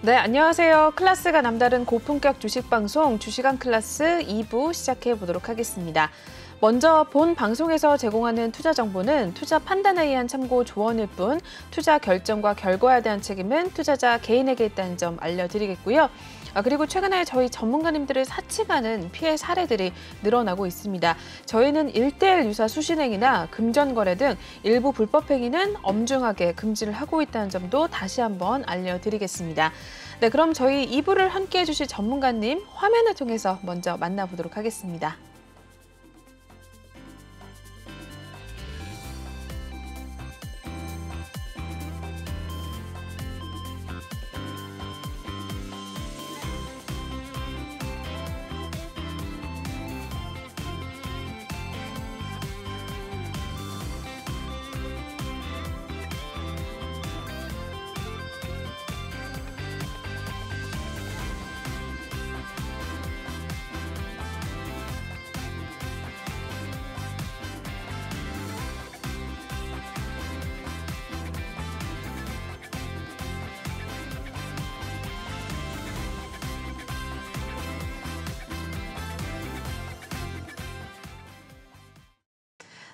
네, 안녕하세요. 클래스가 남다른 고품격 주식 방송 주식왕 클래스 2부 시작해 보도록 하겠습니다. 먼저 본 방송에서 제공하는 투자 정보는 투자 판단에 의한 참고 조언일 뿐 투자 결정과 결과에 대한 책임은 투자자 개인에게 있다는 점 알려드리겠고요. 그리고 최근에 저희 전문가님들을 사칭하는 피해 사례들이 늘어나고 있습니다. 저희는 1:1 유사 수신행위나 금전거래 등 일부 불법 행위는 엄중하게 금지를 하고 있다는 점도 다시 한번 알려드리겠습니다. 네, 그럼 저희 2부를 함께해 주실 전문가님 화면을 통해서 먼저 만나보도록 하겠습니다.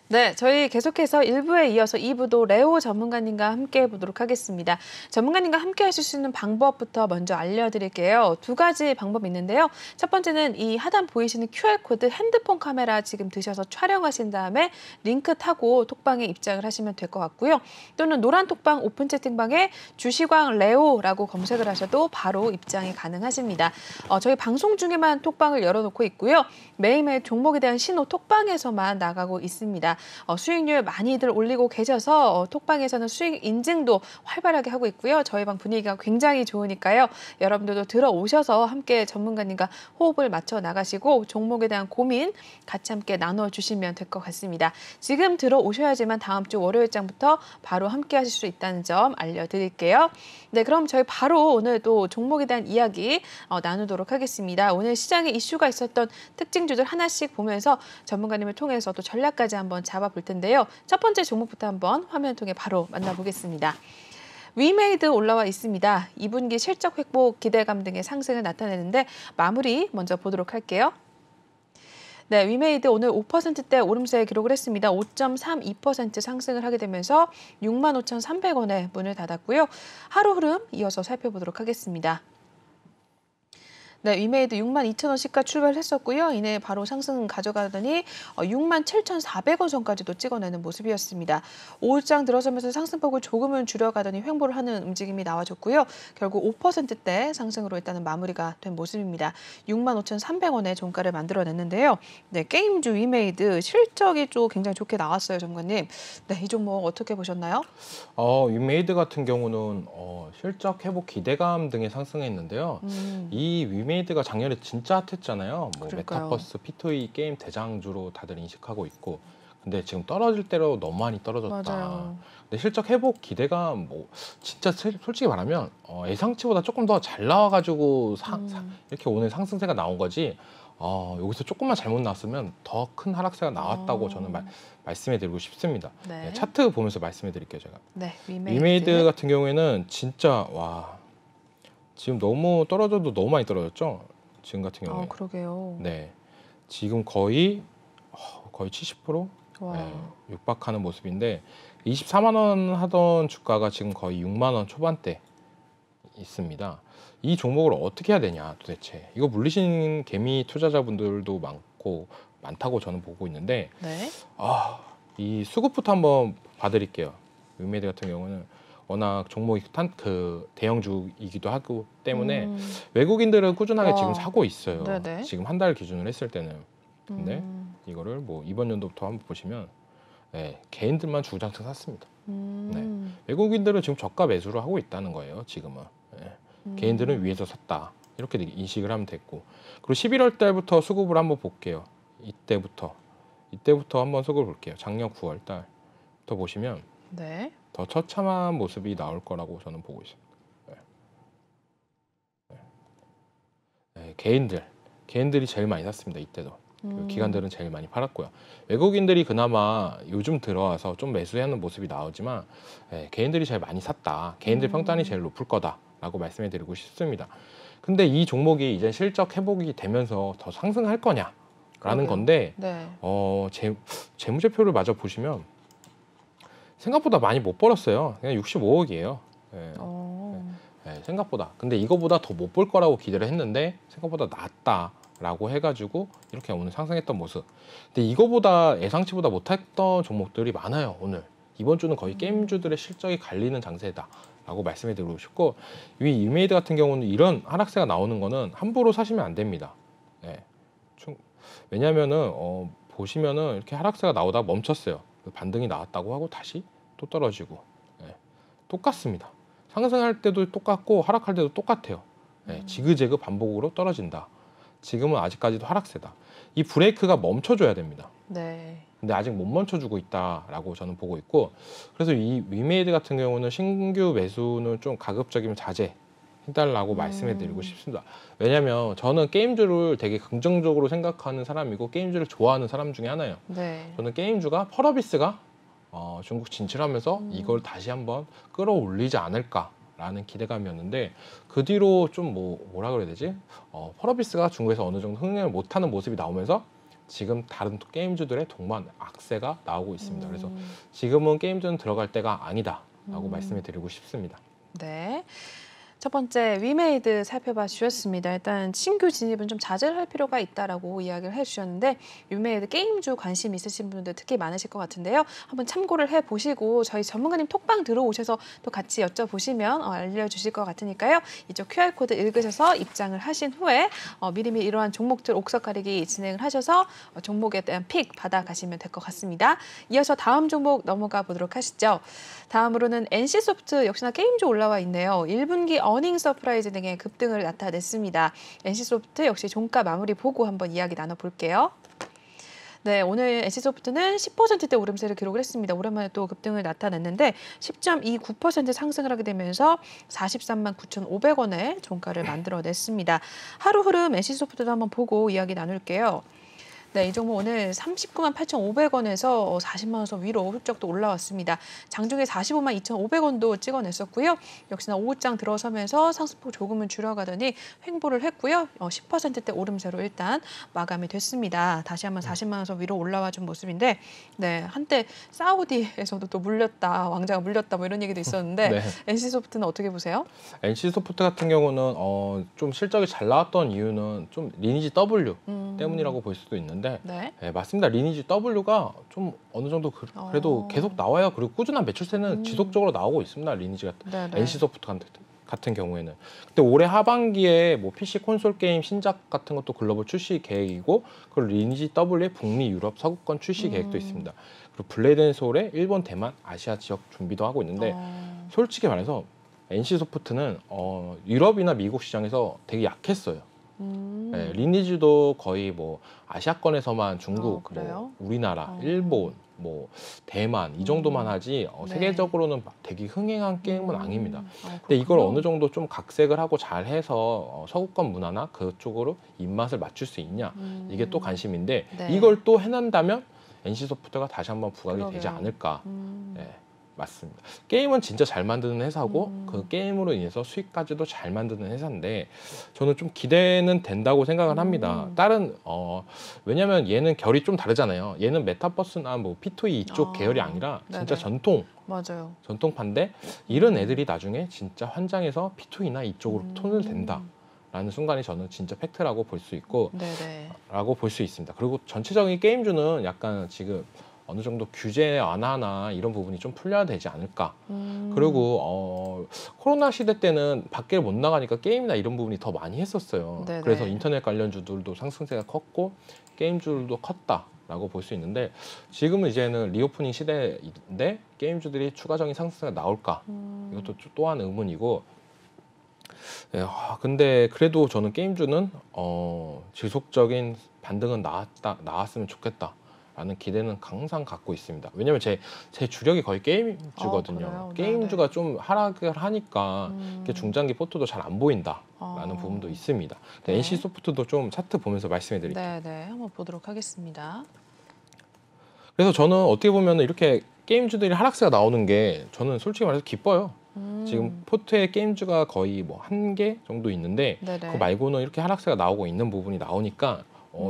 네, 저희 계속해서 1부에 이어서 2부도 레오 전문가님과 함께 해보도록 하겠습니다. 전문가님과 함께 하실 수 있는 방법부터 먼저 알려드릴게요. 두 가지 방법이 있는데요. 첫 번째는 이 하단 보이시는 QR코드 핸드폰 카메라 지금 드셔서 촬영하신 다음에 링크 타고 톡방에 입장을 하시면 될 것 같고요. 또는 노란 톡방 오픈 채팅방에 주식왕 레오라고 검색을 하셔도 바로 입장이 가능하십니다. 저희 방송 중에만 톡방을 열어놓고 있고요. 매일매일 종목에 대한 신호 톡방에서만 나가고 있습니다. 수익률 많이들 올리고 계셔서 톡방에서는 수익 인증도 활발하게 하고 있고요. 저희 방 분위기가 굉장히 좋으니까요. 여러분들도 들어오셔서 함께 전문가님과 호흡을 맞춰 나가시고 종목에 대한 고민 같이 함께 나눠주시면 될 것 같습니다. 지금 들어오셔야지만 다음 주 월요일장부터 바로 함께 하실 수 있다는 점 알려드릴게요. 네, 그럼 저희 바로 오늘 또 종목에 대한 이야기 나누도록 하겠습니다. 오늘 시장에 이슈가 있었던 특징주들 하나씩 보면서 전문가님을 통해서 또 전략까지 한번 잡아볼 텐데요. 첫 번째 종목부터 한번 화면 통해 바로 만나보겠습니다. 위메이드 올라와 있습니다. 2분기 실적 회복 기대감 등의 상승을 나타내는데 마무리 먼저 보도록 할게요. 네, 위메이드 오늘 5%대 오름세 기록을 했습니다. 5.32% 상승을 하게 되면서 65,300원에 문을 닫았고요. 하루 흐름 이어서 살펴보도록 하겠습니다. 네, 위메이드 62,000원 시가 출발을 했었고요. 이내 바로 상승 가져가더니 67,400원 선까지도 찍어내는 모습이었습니다. 5일장 들어서면서 상승폭을 조금은 줄여가더니 횡보를 하는 움직임이 나와줬고요. 결국 5%대 상승으로 일단은 마무리가 된 모습입니다. 65,300원의 종가를 만들어냈는데요. 네, 게임주 위메이드 실적이 좀 굉장히 좋게 나왔어요, 전문가님. 네, 이 종목 어떻게 보셨나요? 위메이드 같은 경우는 실적 회복 기대감 등에 상승했는데요. 이 위메이드가 작년에 진짜 핫했잖아요. 뭐 메타버스, P2E 게임 대장주로 다들 인식하고 있고, 근데 지금 떨어질 대로 너무 많이 떨어졌다. 맞아요. 근데 실적 회복 기대감 뭐 진짜 솔직히 말하면 예상치보다 조금 더 잘 나와가지고 이렇게 오늘 상승세가 나온 거지. 여기서 조금만 잘못 나왔으면 더 큰 하락세가 나왔다고 저는 말씀해드리고 싶습니다. 네. 네, 차트 보면서 말씀해드릴게요, 제가. 네, 위메이드 같은 경우에는 진짜 지금 너무 떨어져도 너무 많이 떨어졌죠. 지금 같은 경우에. 그러게요. 네, 지금 거의 70% 네, 육박하는 모습인데 24만 원 하던 주가가 지금 거의 6만 원 초반대 있습니다. 이 종목을 어떻게 해야 되냐 도대체. 이거 물리신 개미 투자자분들도 많다고 저는 보고 있는데 네. 이 수급부터 한번 봐드릴게요. 위메이드 같은 경우는 워낙 종목이 대형주이기도 하고 때문에 외국인들은 꾸준하게 지금 사고 있어요. 네네. 지금 한 달 기준으로 했을 때는. 근데 이거를 뭐 이번 연도부터 한번 보시면 개인들만 주구장창 샀습니다. 네. 외국인들은 지금 저가 매수를 하고 있다는 거예요. 지금은. 개인들은 위에서 샀다. 이렇게 인식을 하면 됐고. 그리고 11월 달부터 수급을 한번 볼게요. 이때부터 한번 수급을 볼게요. 작년 9월 달부터 보시면 네. 더 처참한 모습이 나올 거라고 저는 보고 있습니다. 개인들이 제일 많이 샀습니다. 이때도. 기관들은 제일 많이 팔았고요. 외국인들이 그나마 요즘 들어와서 좀 매수하는 모습이 나오지만 개인들이 제일 많이 샀다. 개인들 평단이 제일 높을 거다. 라고 말씀해 드리고 싶습니다. 근데 이 종목이 이제 실적 회복이 되면서 더 상승할 거냐라는 그러게요. 건데 네. 재무제표를 마저 보시면 생각보다 많이 못 벌었어요. 그냥 65억이에요. 생각보다. 근데 이거보다 더 못 볼 거라고 기대를 했는데 생각보다 낫다라고 해가지고 이렇게 오늘 상승했던 모습. 근데 이거보다 예상치보다 못했던 종목들이 많아요. 오늘. 이번 주는 거의 게임주들의 실적이 갈리는 장세다라고 말씀해 드리고 싶고, 이 유메이드 같은 경우는 이런 하락세가 나오는 거는 함부로 사시면 안 됩니다. 왜냐면은 보시면은 이렇게 하락세가 나오다 멈췄어요. 반등이 나왔다고 하고 다시 또 떨어지고, 똑같습니다. 상승할 때도 똑같고 하락할 때도 똑같아요. 지그재그 반복으로 떨어진다. 지금은 아직까지도 하락세다. 이 브레이크가 멈춰줘야 됩니다. 네. 근데 아직 못 멈춰주고 있다라고 저는 보고 있고, 그래서 이 위메이드 같은 경우는 신규 매수는 좀 가급적이면 자제해달라고 말씀해드리고 싶습니다. 왜냐면 저는 게임주를 되게 긍정적으로 생각하는 사람이고 게임주를 좋아하는 사람 중에 하나예요. 네. 저는 게임주가 펄어비스가 중국 진출하면서 이걸 다시 한번 끌어올리지 않을까라는 기대감이었는데, 그 뒤로 좀 뭐라 그래야 되지? 펄어비스가 중국에서 어느 정도 흥행을 못하는 모습이 나오면서 지금 다른 게임주들의 동반 악세가 나오고 있습니다. 그래서 지금은 게임주는 들어갈 때가 아니다라고 말씀을 드리고 싶습니다. 네. 첫 번째 위메이드 살펴봐 주셨습니다. 일단 신규 진입은 좀 자제를 할 필요가 있다라고 이야기를 해주셨는데, 위메이드 게임주 관심 있으신 분들 특히 많으실 것 같은데요. 한번 참고를 해보시고 저희 전문가님 톡방 들어오셔서 또 같이 여쭤보시면 알려주실 것 같으니까요. 이쪽 QR코드 읽으셔서 입장을 하신 후에 미리미리 이러한 종목들 옥석 가리기 진행을 하셔서 종목에 대한 픽 받아가시면 될 것 같습니다. 이어서 다음 종목 넘어가 보도록 하시죠. 다음으로는 NC소프트 역시나 게임주 올라와 있네요. 1분기 어닝 서프라이즈 등의 급등을 나타냈습니다. NC소프트 역시 종가 마무리 보고 한번 이야기 나눠볼게요. 네, 오늘 NC소프트는 10%대 오름세를 기록을 했습니다. 오랜만에 또 급등을 나타냈는데 10.29% 상승을 하게 되면서 43만 9,500원의 종가를 만들어냈습니다. 하루 흐름 NC소프트도 한번 보고 이야기 나눌게요. 네, 이 종목 오늘 39만 8,500원에서 40만 원 선 위로 훌쩍 또 올라왔습니다. 장중에 45만 2,500원도 찍어냈었고요. 역시나 오후장 들어서면서 상승폭 조금은 줄여가더니 횡보를 했고요. 10%대 오름세로 일단 마감이 됐습니다. 다시 한번 40만 원 선 위로 올라와 준 모습인데, 네, 한때 사우디에서도 또 물렸다, 왕자가 물렸다 뭐 이런 얘기도 있었는데 네. NC소프트는 어떻게 보세요? NC소프트 같은 경우는 좀 실적이 잘 나왔던 이유는 좀 리니지 W 때문이라고 볼 수도 있는데, 네. 맞습니다. 리니지 W가 좀 어느 정도 그래도 계속 나와요. 그리고 꾸준한 매출세는 지속적으로 나오고 있습니다. 리니지 같은 NC소프트 같은 경우에는. 근데 올해 하반기에 뭐 PC 콘솔 게임 신작 같은 것도 글로벌 출시 계획이고, 그리고 리니지 W의 북미, 유럽, 서구권 출시 계획도 있습니다. 그리고 블레이드 앤 소울의 일본, 대만, 아시아 지역 준비도 하고 있는데, 솔직히 말해서 NC소프트는 유럽이나 미국 시장에서 되게 약했어요. 리니지도 거의 뭐 아시아권에서만 중국, 뭐 우리나라, 일본, 뭐 대만 이 정도만 하지 세계적으로는 되게 흥행한 게임은 아닙니다. 근데 이걸 어느 정도 좀 각색을 하고 잘해서 서구권 문화나 그쪽으로 입맛을 맞출 수 있냐, 이게 또 관심인데, 이걸 또 해낸다면 NC소프트가 다시 한번 부각이 되지 않을까. 맞습니다. 게임은 진짜 잘 만드는 회사고 그 게임으로 인해서 수익까지도 잘 만드는 회사인데, 저는 좀 기대는 된다고 생각을 합니다. 다른 왜냐면 얘는 결이 좀 다르잖아요. 얘는 메타버스나 뭐 P2E 이쪽 계열이 아니라 진짜 맞아요. 전통파인데, 이런 애들이 나중에 진짜 환장해서 P2E나 이쪽으로 톤을 댄다 라는 순간이 저는 진짜 팩트라고 볼 수 있고, 라고 볼 수 있습니다. 그리고 전체적인 게임주는 약간 지금 어느 정도 규제 완화나 이런 부분이 좀 풀려야 되지 않을까. 그리고 코로나 시대 때는 밖에 못 나가니까 게임이나 이런 부분이 더 많이 했었어요. 그래서 인터넷 관련주들도 상승세가 컸고 게임주들도 컸다라고 볼 수 있는데, 지금은 이제는 리오프닝 시대인데 게임주들이 추가적인 상승세가 나올까, 이것도 또한 의문이고, 근데 그래도 저는 게임주는 지속적인 반등은 나왔으면 좋겠다 라는 기대는 항상 갖고 있습니다. 왜냐면 제 주력이 거의 게임주거든요. 게임주가 좀 하락을 하니까 중장기 포트도 잘 안 보인다라는 부분도 있습니다. NC소프트도 좀 차트 보면서 말씀해 드릴게요. 네, 한번 보도록 하겠습니다. 그래서 저는 어떻게 보면 이렇게 게임주들이 하락세가 나오는 게 저는 솔직히 말해서 기뻐요. 지금 포트에 게임주가 거의 뭐 1개 정도 있는데 네네. 그거 말고는 이렇게 하락세가 나오고 있는 부분이 나오니까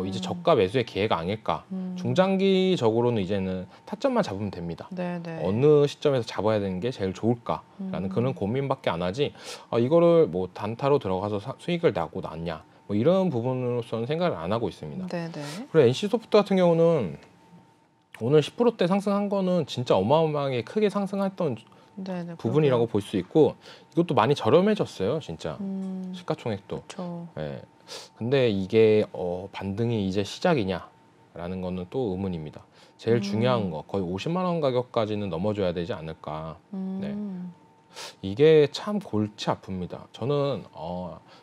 이제 저가 매수의 기회가 아닐까. 중장기적으로는 이제는 타점만 잡으면 됩니다. 네네. 어느 시점에서 잡아야 되는 게 제일 좋을까라는 그런 고민밖에 안 하지 이거를 뭐 단타로 들어가서 수익을 나고 났냐 뭐 이런 부분으로서는 생각을 안 하고 있습니다. 네네. 그리고 NC소프트 같은 경우는 오늘 10%대 상승한 거는 진짜 어마어마하게 크게 상승했던 네네. 부분이라고 볼 수 있고 이것도 많이 저렴해졌어요, 진짜. 시가총액도. 그렇죠. 예. 근데 이게 반등이 이제 시작이냐라는 거는 또 의문입니다. 제일 중요한 거 거의 50만 원 가격까지는 넘어줘야 되지 않을까. 네. 이게 참 골치 아픕니다. 저는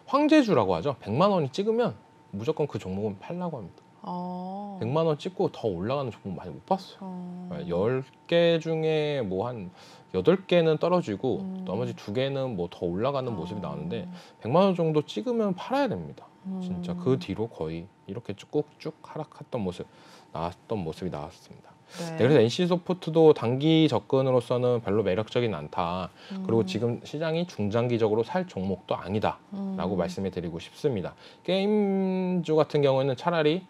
황제주라고 하죠. 100만 원이 찍으면 무조건 그 종목은 팔라고 합니다. 100만 원 찍고 더 올라가는 종목 많이 못 봤어요. 10개 중에 뭐 한 8개는 떨어지고 나머지 2개는 뭐 더 올라가는 모습이 나오는데 100만 원 정도 찍으면 팔아야 됩니다. 진짜 그 뒤로 거의 이렇게 쭉쭉 하락했던 나왔던 모습이 나왔습니다. 네. 그래서 NC소프트도 단기 접근으로서는 별로 매력적이진 않다. 그리고 지금 시장이 중장기적으로 살 종목도 아니다라고 말씀을 드리고 싶습니다. 게임주 같은 경우에는 차라리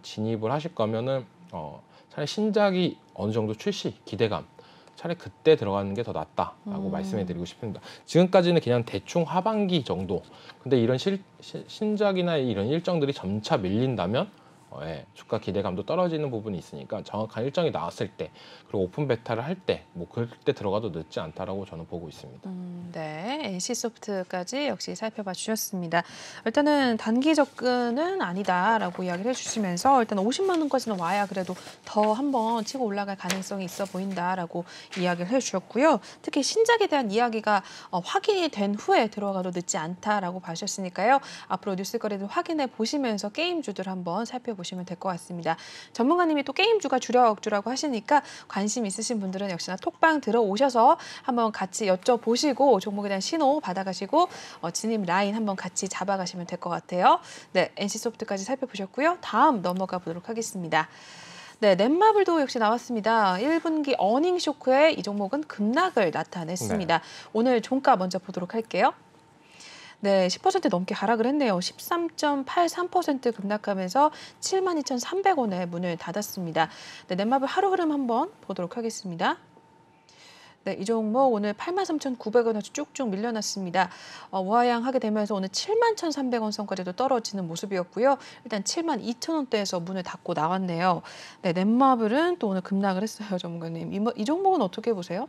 진입을 하실 거면은 차라리 신작이 어느 정도 출시 기대감 차라리 그때 들어가는 게 더 낫다라고 말씀해 드리고 싶습니다. 지금까지는 그냥 대충 하반기 정도. 근데 이런 신작이나 이런 일정들이 점차 밀린다면 주가 기대감도 떨어지는 부분이 있으니까 정확한 일정이 나왔을 때 그리고 오픈 베타를 할 때 뭐 그때 들어가도 늦지 않다라고 저는 보고 있습니다. 네, NC소프트까지 역시 살펴봐 주셨습니다. 일단은 단기 접근은 아니다라고 이야기를 해주시면서 일단 50만 원까지는 와야 그래도 더 한번 치고 올라갈 가능성이 있어 보인다라고 이야기를 해주셨고요. 특히 신작에 대한 이야기가 확인이 된 후에 들어가도 늦지 않다라고 봐주셨으니까요. 앞으로 뉴스거래들 확인해 보시면서 게임주들 한번 살펴보시면 될 것 같습니다. 전문가님이 또 게임주가 주력주라고 하시니까 관심 있으신 분들은 역시나 톡방 들어오셔서 한번 같이 여쭤보시고 종목에 대한 신호 받아가시고 진입 라인 한번 같이 잡아가시면 될 것 같아요. 네, NC소프트까지 살펴보셨고요. 다음 넘어가 보도록 하겠습니다. 네, 넷마블도 역시 나왔습니다. 1분기 어닝 쇼크에 이 종목은 급락을 나타냈습니다. 오늘 종가 먼저 보도록 할게요. 네, 10% 넘게 하락을 했네요. 13.83% 급락하면서 72,300원에 문을 닫았습니다. 네, 넷마블 하루 흐름 한번 보도록 하겠습니다. 네, 이 종목 오늘 83,900원에서 쭉쭉 밀려났습니다. 우하향하게 되면서 오늘 71,300원 선까지도 떨어지는 모습이었고요. 일단 72,000원대에서 문을 닫고 나왔네요. 네, 넷마블은 또 오늘 급락을 했어요, 전문가님. 이 종목은 어떻게 보세요?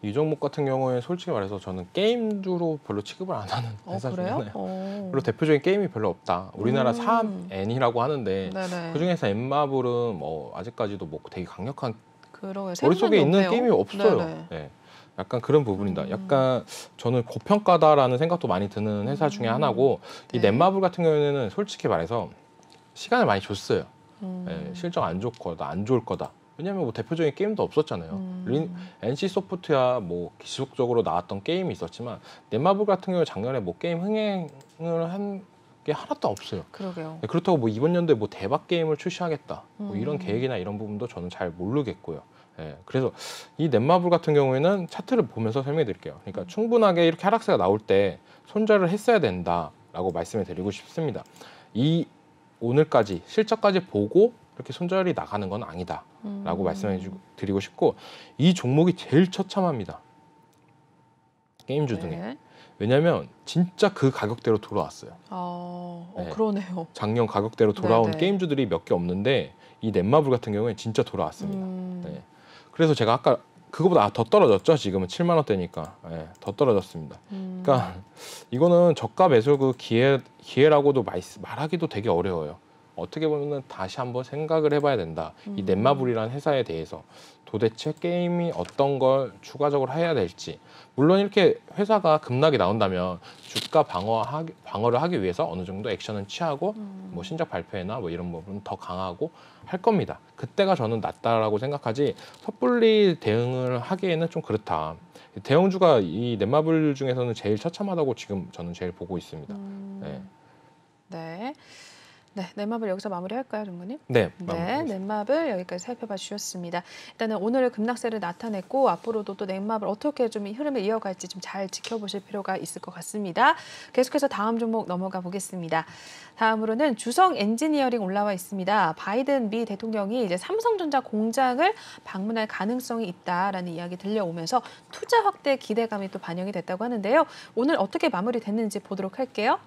이 종목 같은 경우에 솔직히 말해서 저는 게임주로 별로 취급을 안 하는 회사 중에 그래요? 하나예요. 그리고 대표적인 게임이 별로 없다. 우리나라 3N이라고 하는데 네네. 그중에서 엠마블은 뭐 아직까지도 뭐 되게 강력한 그러게요. 머릿속에 있는 없네요. 게임이 없어요. 네네. 네. 약간 그런 부분이다. 약간 저는 고평가다라는 생각도 많이 드는 회사 중에 하나고 이 네. 넷마블 같은 경우에는 솔직히 말해서 시간을 많이 줬어요. 실적 안 좋을 거다, 안 좋을 거다. 왜냐면 뭐 대표적인 게임도 없었잖아요. NC 소프트야 뭐 지속적으로 나왔던 게임이 있었지만 넷마블 같은 경우에 작년에 뭐 게임 흥행을 한 게 하나도 없어요. 그러게요. 그렇다고 뭐 이번 연도에 뭐 대박 게임을 출시하겠다. 뭐 이런 계획이나 이런 부분도 저는 잘 모르겠고요. 그래서 이 넷마블 같은 경우에는 차트를 보면서 설명해 드릴게요. 그러니까 충분하게 이렇게 하락세가 나올 때 손절을 했어야 된다라고 말씀을 드리고 싶습니다. 이 오늘까지 실적까지 보고 이렇게 손절이 나가는 건 아니다라고 말씀해 드리고 싶고 이 종목이 제일 처참합니다. 게임주 중에. 네. 왜냐하면 진짜 그 가격대로 돌아왔어요. 네. 그러네요. 작년 가격대로 돌아온 네네. 게임주들이 몇 개 없는데 이 넷마블 같은 경우에 진짜 돌아왔습니다. 네. 그래서 제가 아까 그거보다 더 떨어졌죠. 지금은 7만 원대니까 더 떨어졌습니다. 그러니까 이거는 저가 매수 그 기회라고도 말하기도 되게 어려워요. 어떻게 보면은 다시 한번 생각을 해봐야 된다. 이 넷마블이라는 회사에 대해서 도대체 게임이 어떤 걸 추가적으로 해야 될지. 물론 이렇게 회사가 급락이 나온다면 주가 방어를 하기 위해서 어느 정도 액션은 취하고 뭐 신작 발표회나 뭐 이런 부분은 더 강하고 할 겁니다. 그때가 저는 낫다라고 생각하지 섣불리 대응을 하기에는 좀 그렇다. 대형주가 이 넷마블 중에서는 제일 처참하다고 지금 저는 제일 보고 있습니다. 네. 네. 네, 넷마블 여기서 마무리할까요, 정부님? 네, 네, 넷마블 여기까지 살펴봐 주셨습니다. 일단은 오늘 급락세를 나타냈고 앞으로도 또 넷마블 어떻게 좀 이 흐름을 이어갈지 좀 잘 지켜보실 필요가 있을 것 같습니다. 계속해서 다음 종목 넘어가 보겠습니다. 다음으로는 주성 엔지니어링 올라와 있습니다. 바이든 미 대통령이 이제 삼성전자 공장을 방문할 가능성이 있다라는 이야기 들려오면서 투자 확대 기대감이 또 반영이 됐다고 하는데요. 오늘 어떻게 마무리됐는지 보도록 할게요.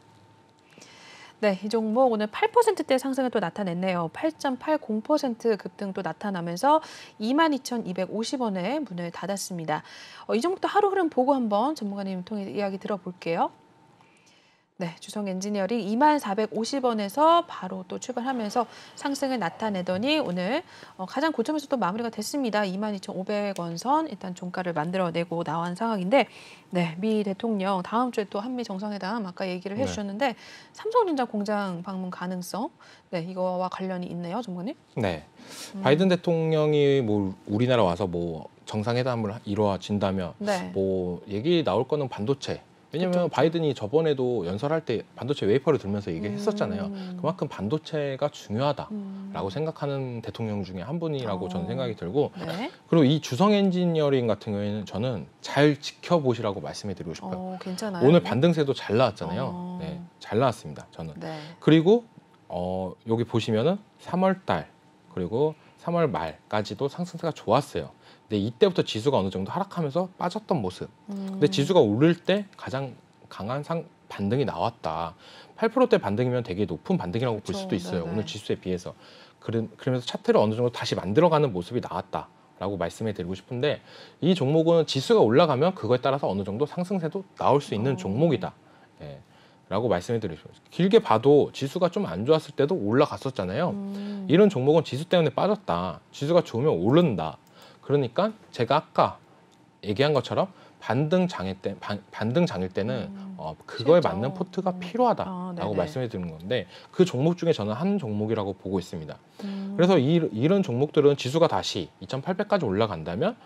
네, 이 종목 오늘 8%대 상승을 또 나타냈네요. 8.80% 급등 또 나타나면서 22,250원에 문을 닫았습니다. 이 종목도 하루 흐름 보고 한번 전문가님 통해 이야기 들어볼게요. 네, 주성 엔지니어링 2450원에서 바로 또 출발하면서 상승을 나타내더니 오늘 가장 고점에서 또 마무리가 됐습니다. 22,500원 선 일단 종가를 만들어내고 나온 상황인데 네, 미 대통령 다음 주에 또 한미 정상회담 아까 얘기를 해주셨는데 삼성전자 공장 방문 가능성 네, 이거와 관련이 있네요, 전문가님. 네, 바이든 대통령이 뭐 우리나라 와서 뭐 정상회담을 이루어진다면 네. 뭐 얘기 나올 거는 반도체. 왜냐면 그쵸. 바이든이 저번에도 연설할 때 반도체 웨이퍼를 들면서 얘기했었잖아요. 그만큼 반도체가 중요하다라고 생각하는 대통령 중에 한 분이라고 저는 생각이 들고 네. 그리고 이 주성 엔지니어링 같은 경우에는 저는 잘 지켜보시라고 말씀해 드리고 싶어요. 괜찮아요. 오늘 반등세도 잘 나왔잖아요. 어. 네, 잘 나왔습니다. 저는. 네. 그리고 여기 보시면은 3월 달 그리고 3월 말까지도 상승세가 좋았어요. 근데 이때부터 지수가 어느 정도 하락하면서 빠졌던 모습. 근데 지수가 오를 때 가장 강한 반등이 나왔다. 8%대 반등이면 되게 높은 반등이라고 볼 수도 있어요. 네네. 오늘 지수에 비해서. 그러면서 차트를 어느 정도 다시 만들어가는 모습이 나왔다라고 말씀해 드리고 싶은데 이 종목은 지수가 올라가면 그거에 따라서 어느 정도 상승세도 나올 수 있는 종목이다. 예. 라고 말씀해 드리고 싶어요. 길게 봐도 지수가 좀 안 좋았을 때도 올라갔었잖아요. 이런 종목은 지수 때문에 빠졌다. 지수가 좋으면 오른다. 그러니까 제가 아까 얘기한 것처럼 반등 장일 때는 그거에 실적. 맞는 포트가 필요하다라고 네네. 말씀해 드리는 건데 그 종목 중에 저는 한 종목이라고 보고 있습니다. 그래서 이런 종목들은 지수가 다시 2,800까지 올라간다면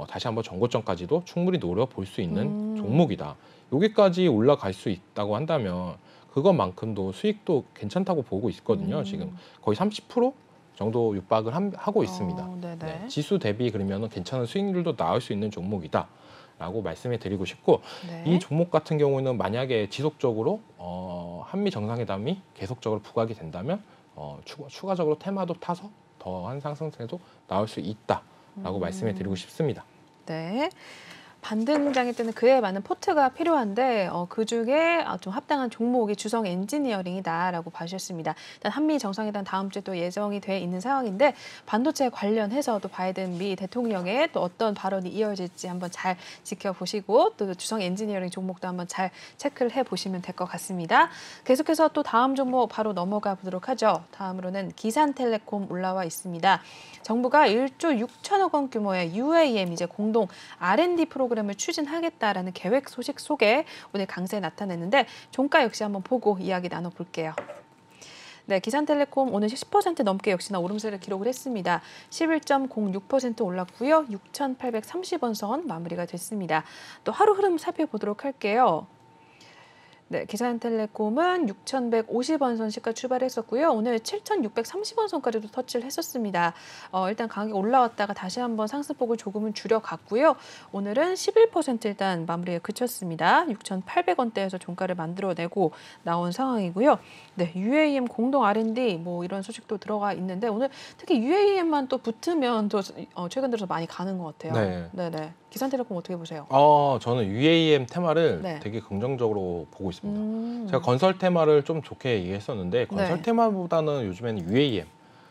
다시 한번 전고점까지도 충분히 노려볼 수 있는 종목이다. 여기까지 올라갈 수 있다고 한다면 그것만큼도 수익도 괜찮다고 보고 있거든요. 지금 거의 30% 정도 육박을 하고 있습니다. 네, 지수 대비 그러면 괜찮은 수익률도 나올 수 있는 종목이다 라고 말씀해 드리고 싶고 네. 이 종목 같은 경우는 만약에 지속적으로 한미 정상회담이 계속적으로 부각이 된다면 추가적으로 테마도 타서 더한 상승세도 나올 수 있다라고 말씀해 드리고 싶습니다. 네. 반등장일 때는 그에 맞는 포트가 필요한데 그중에 좀 합당한 종목이 주성 엔지니어링이다라고 봐주셨습니다. 일단 한미 정상회담 다음 주에 또 예정이 돼 있는 상황인데 반도체 관련해서 또 바이든 미 대통령의 또 어떤 발언이 이어질지 한번 잘 지켜보시고 또 주성 엔지니어링 종목도 한번 잘 체크를 해보시면 될 것 같습니다. 계속해서 또 다음 종목 바로 넘어가 보도록 하죠. 다음으로는 기산텔레콤 올라와 있습니다. 정부가 1조 6천억 원 규모의 UAM 이제 공동 R&D 프로그램을 추진하겠다라는 계획 소식 속에 오늘 강세 나타냈는데 종가 역시 한번 보고 이야기 나눠볼게요. 네, 기산텔레콤 오늘 10% 넘게 역시나 오름세를 기록을 했습니다. 11.06% 올랐고요. 6,830원 선 마무리가 됐습니다. 또 하루 흐름 살펴보도록 할게요. 네, 기산텔레콤은 6,150원 선 시가 출발했었고요. 오늘 7,630원 선까지도 터치를 했었습니다. 일단 강하게 올라왔다가 다시 한번 상승폭을 조금은 줄여갔고요. 오늘은 11% 일단 마무리에 그쳤습니다. 6,800원대에서 종가를 만들어내고 나온 상황이고요. 네, UAM 공동 R&D 뭐 이런 소식도 들어가 있는데 오늘 특히 UAM만 또 붙으면 또 최근 들어서 많이 가는 것 같아요. 네. 네네. 기산텔레콤 어떻게 보세요? 저는 UAM 테마를 네. 되게 긍정적으로 보고 있습니다. 제가 건설 테마를 좀 좋게 얘기했었는데 건설 네. 테마보다는 요즘에는 UAM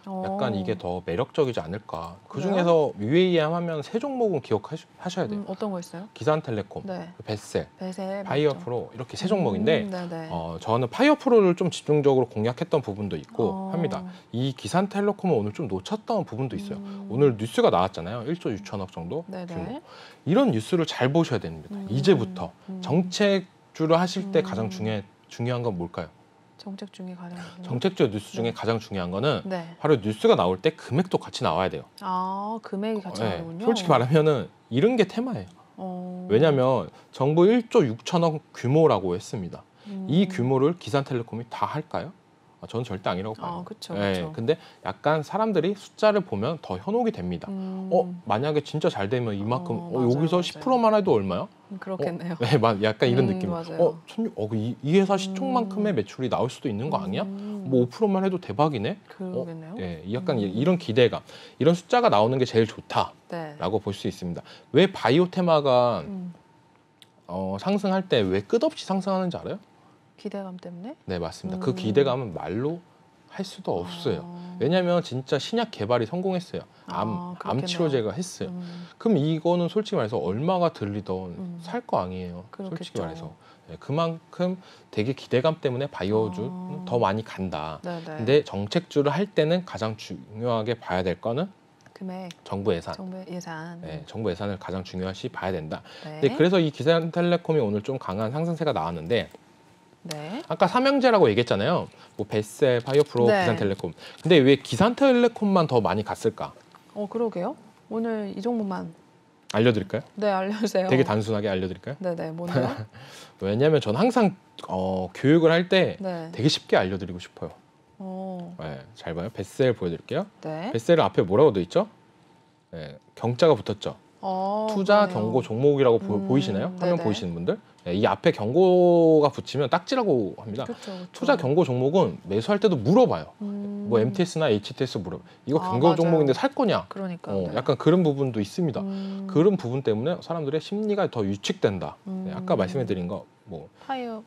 약간 이게 더 매력적이지 않을까. 그래요? 그중에서 UAM 하면 세 종목은 기억하셔야 돼요. 어떤 거 있어요? 기산텔레콤, 네. 벳셀, 배세 파이어프로 이렇게 세 종목인데 네네. 저는 파이어프로를 좀 집중적으로 공략했던 부분도 있고 합니다. 이 기산텔레콤은 오늘 좀 놓쳤던 부분도 있어요. 오늘 뉴스가 나왔잖아요. 1조 6천억 정도 네네. 규모. 이런 뉴스를 잘 보셔야 됩니다. 이제부터 정책주를 하실 때 가장 중요한 건 뭘까요? 정책 중에 가장 중요한 정책주 뉴스 중에 가장 중요한 거는 네. 바로 뉴스가 나올 때 금액도 같이 나와야 돼요. 금액이 같이 네, 나오군요. 솔직히 말하면은 이런 게 테마예요. 왜냐하면 정부 1조 6천억 규모라고 했습니다. 이 규모를 기산텔레콤이 다 할까요? 저는 절대 아니라고 봐요. 그렇죠. 네, 그렇죠. 근데 약간 사람들이 숫자를 보면 더 현혹이 됩니다. 만약에 진짜 잘 되면 이만큼 맞아요, 여기서 맞아요. 10%만 해도 얼마야? 그렇겠네요. 네, 약간 이런 느낌. 맞아요. 이 회사 시총만큼의 매출이 나올 수도 있는 거 아니야? 뭐 5%만 해도 대박이네. 그러겠네요. 약간 이런 기대감, 이런 숫자가 나오는 게 제일 좋다라고 네. 볼 수 있습니다. 왜 바이오 테마가 상승할 때 왜 끝없이 상승하는지 알아요? 기대감 때문에? 네, 맞습니다. 그 기대감은 말로 할 수도 없어요. 아. 왜냐하면 진짜 신약 개발이 성공했어요. 암 그렇겠네요. 치료제가 했어요. 그럼 이거는 솔직히 말해서 얼마가 들리던 살 거 아니에요. 그렇겠죠. 솔직히 말해서. 네, 그만큼 되게 기대감 때문에 바이오주 더 많이 간다. 네네. 근데 정책주를 할 때는 가장 중요하게 봐야 될 거는 금액, 정부 예산. 정부 예산. 네, 정부 예산을 가장 중요시 봐야 된다. 네. 네, 그래서 이 기산텔레콤이 오늘 좀 강한 상승세가 나왔는데 네. 아까 삼형제라고 얘기했잖아요. 뭐 베셀, 파이어프로, 네. 기산텔레콤. 근데 왜 기산텔레콤만 더 많이 갔을까? 그러게요. 오늘 이 종목만 알려드릴까요? 네, 알려주세요. 되게 단순하게 알려드릴까요? 네네, 뭔데요? 왜냐하면 전 항상 교육을 할 때 네. 되게 쉽게 알려드리고 싶어요. 어, 네, 잘 봐요. 베셀 보여드릴게요. 네. 베셀 앞에 뭐라고 돼 있죠? 네, 경자가 붙었죠. 투자 그러네요. 경고 종목이라고 보이시나요? 화면 네네. 보이시는 분들? 네, 이 앞에 경고가 붙이면 딱지라고 합니다. 그렇죠, 그렇죠. 투자 경고 종목은 매수할 때도 물어봐요. 뭐 MTS나 HTS 물어. 이거 경고 맞아요. 종목인데 살 거냐? 그러니까. 약간 그런 부분도 있습니다. 그런 부분 때문에 사람들의 심리가 더 유축된다. 네, 아까 말씀해드린 거 뭐 파이버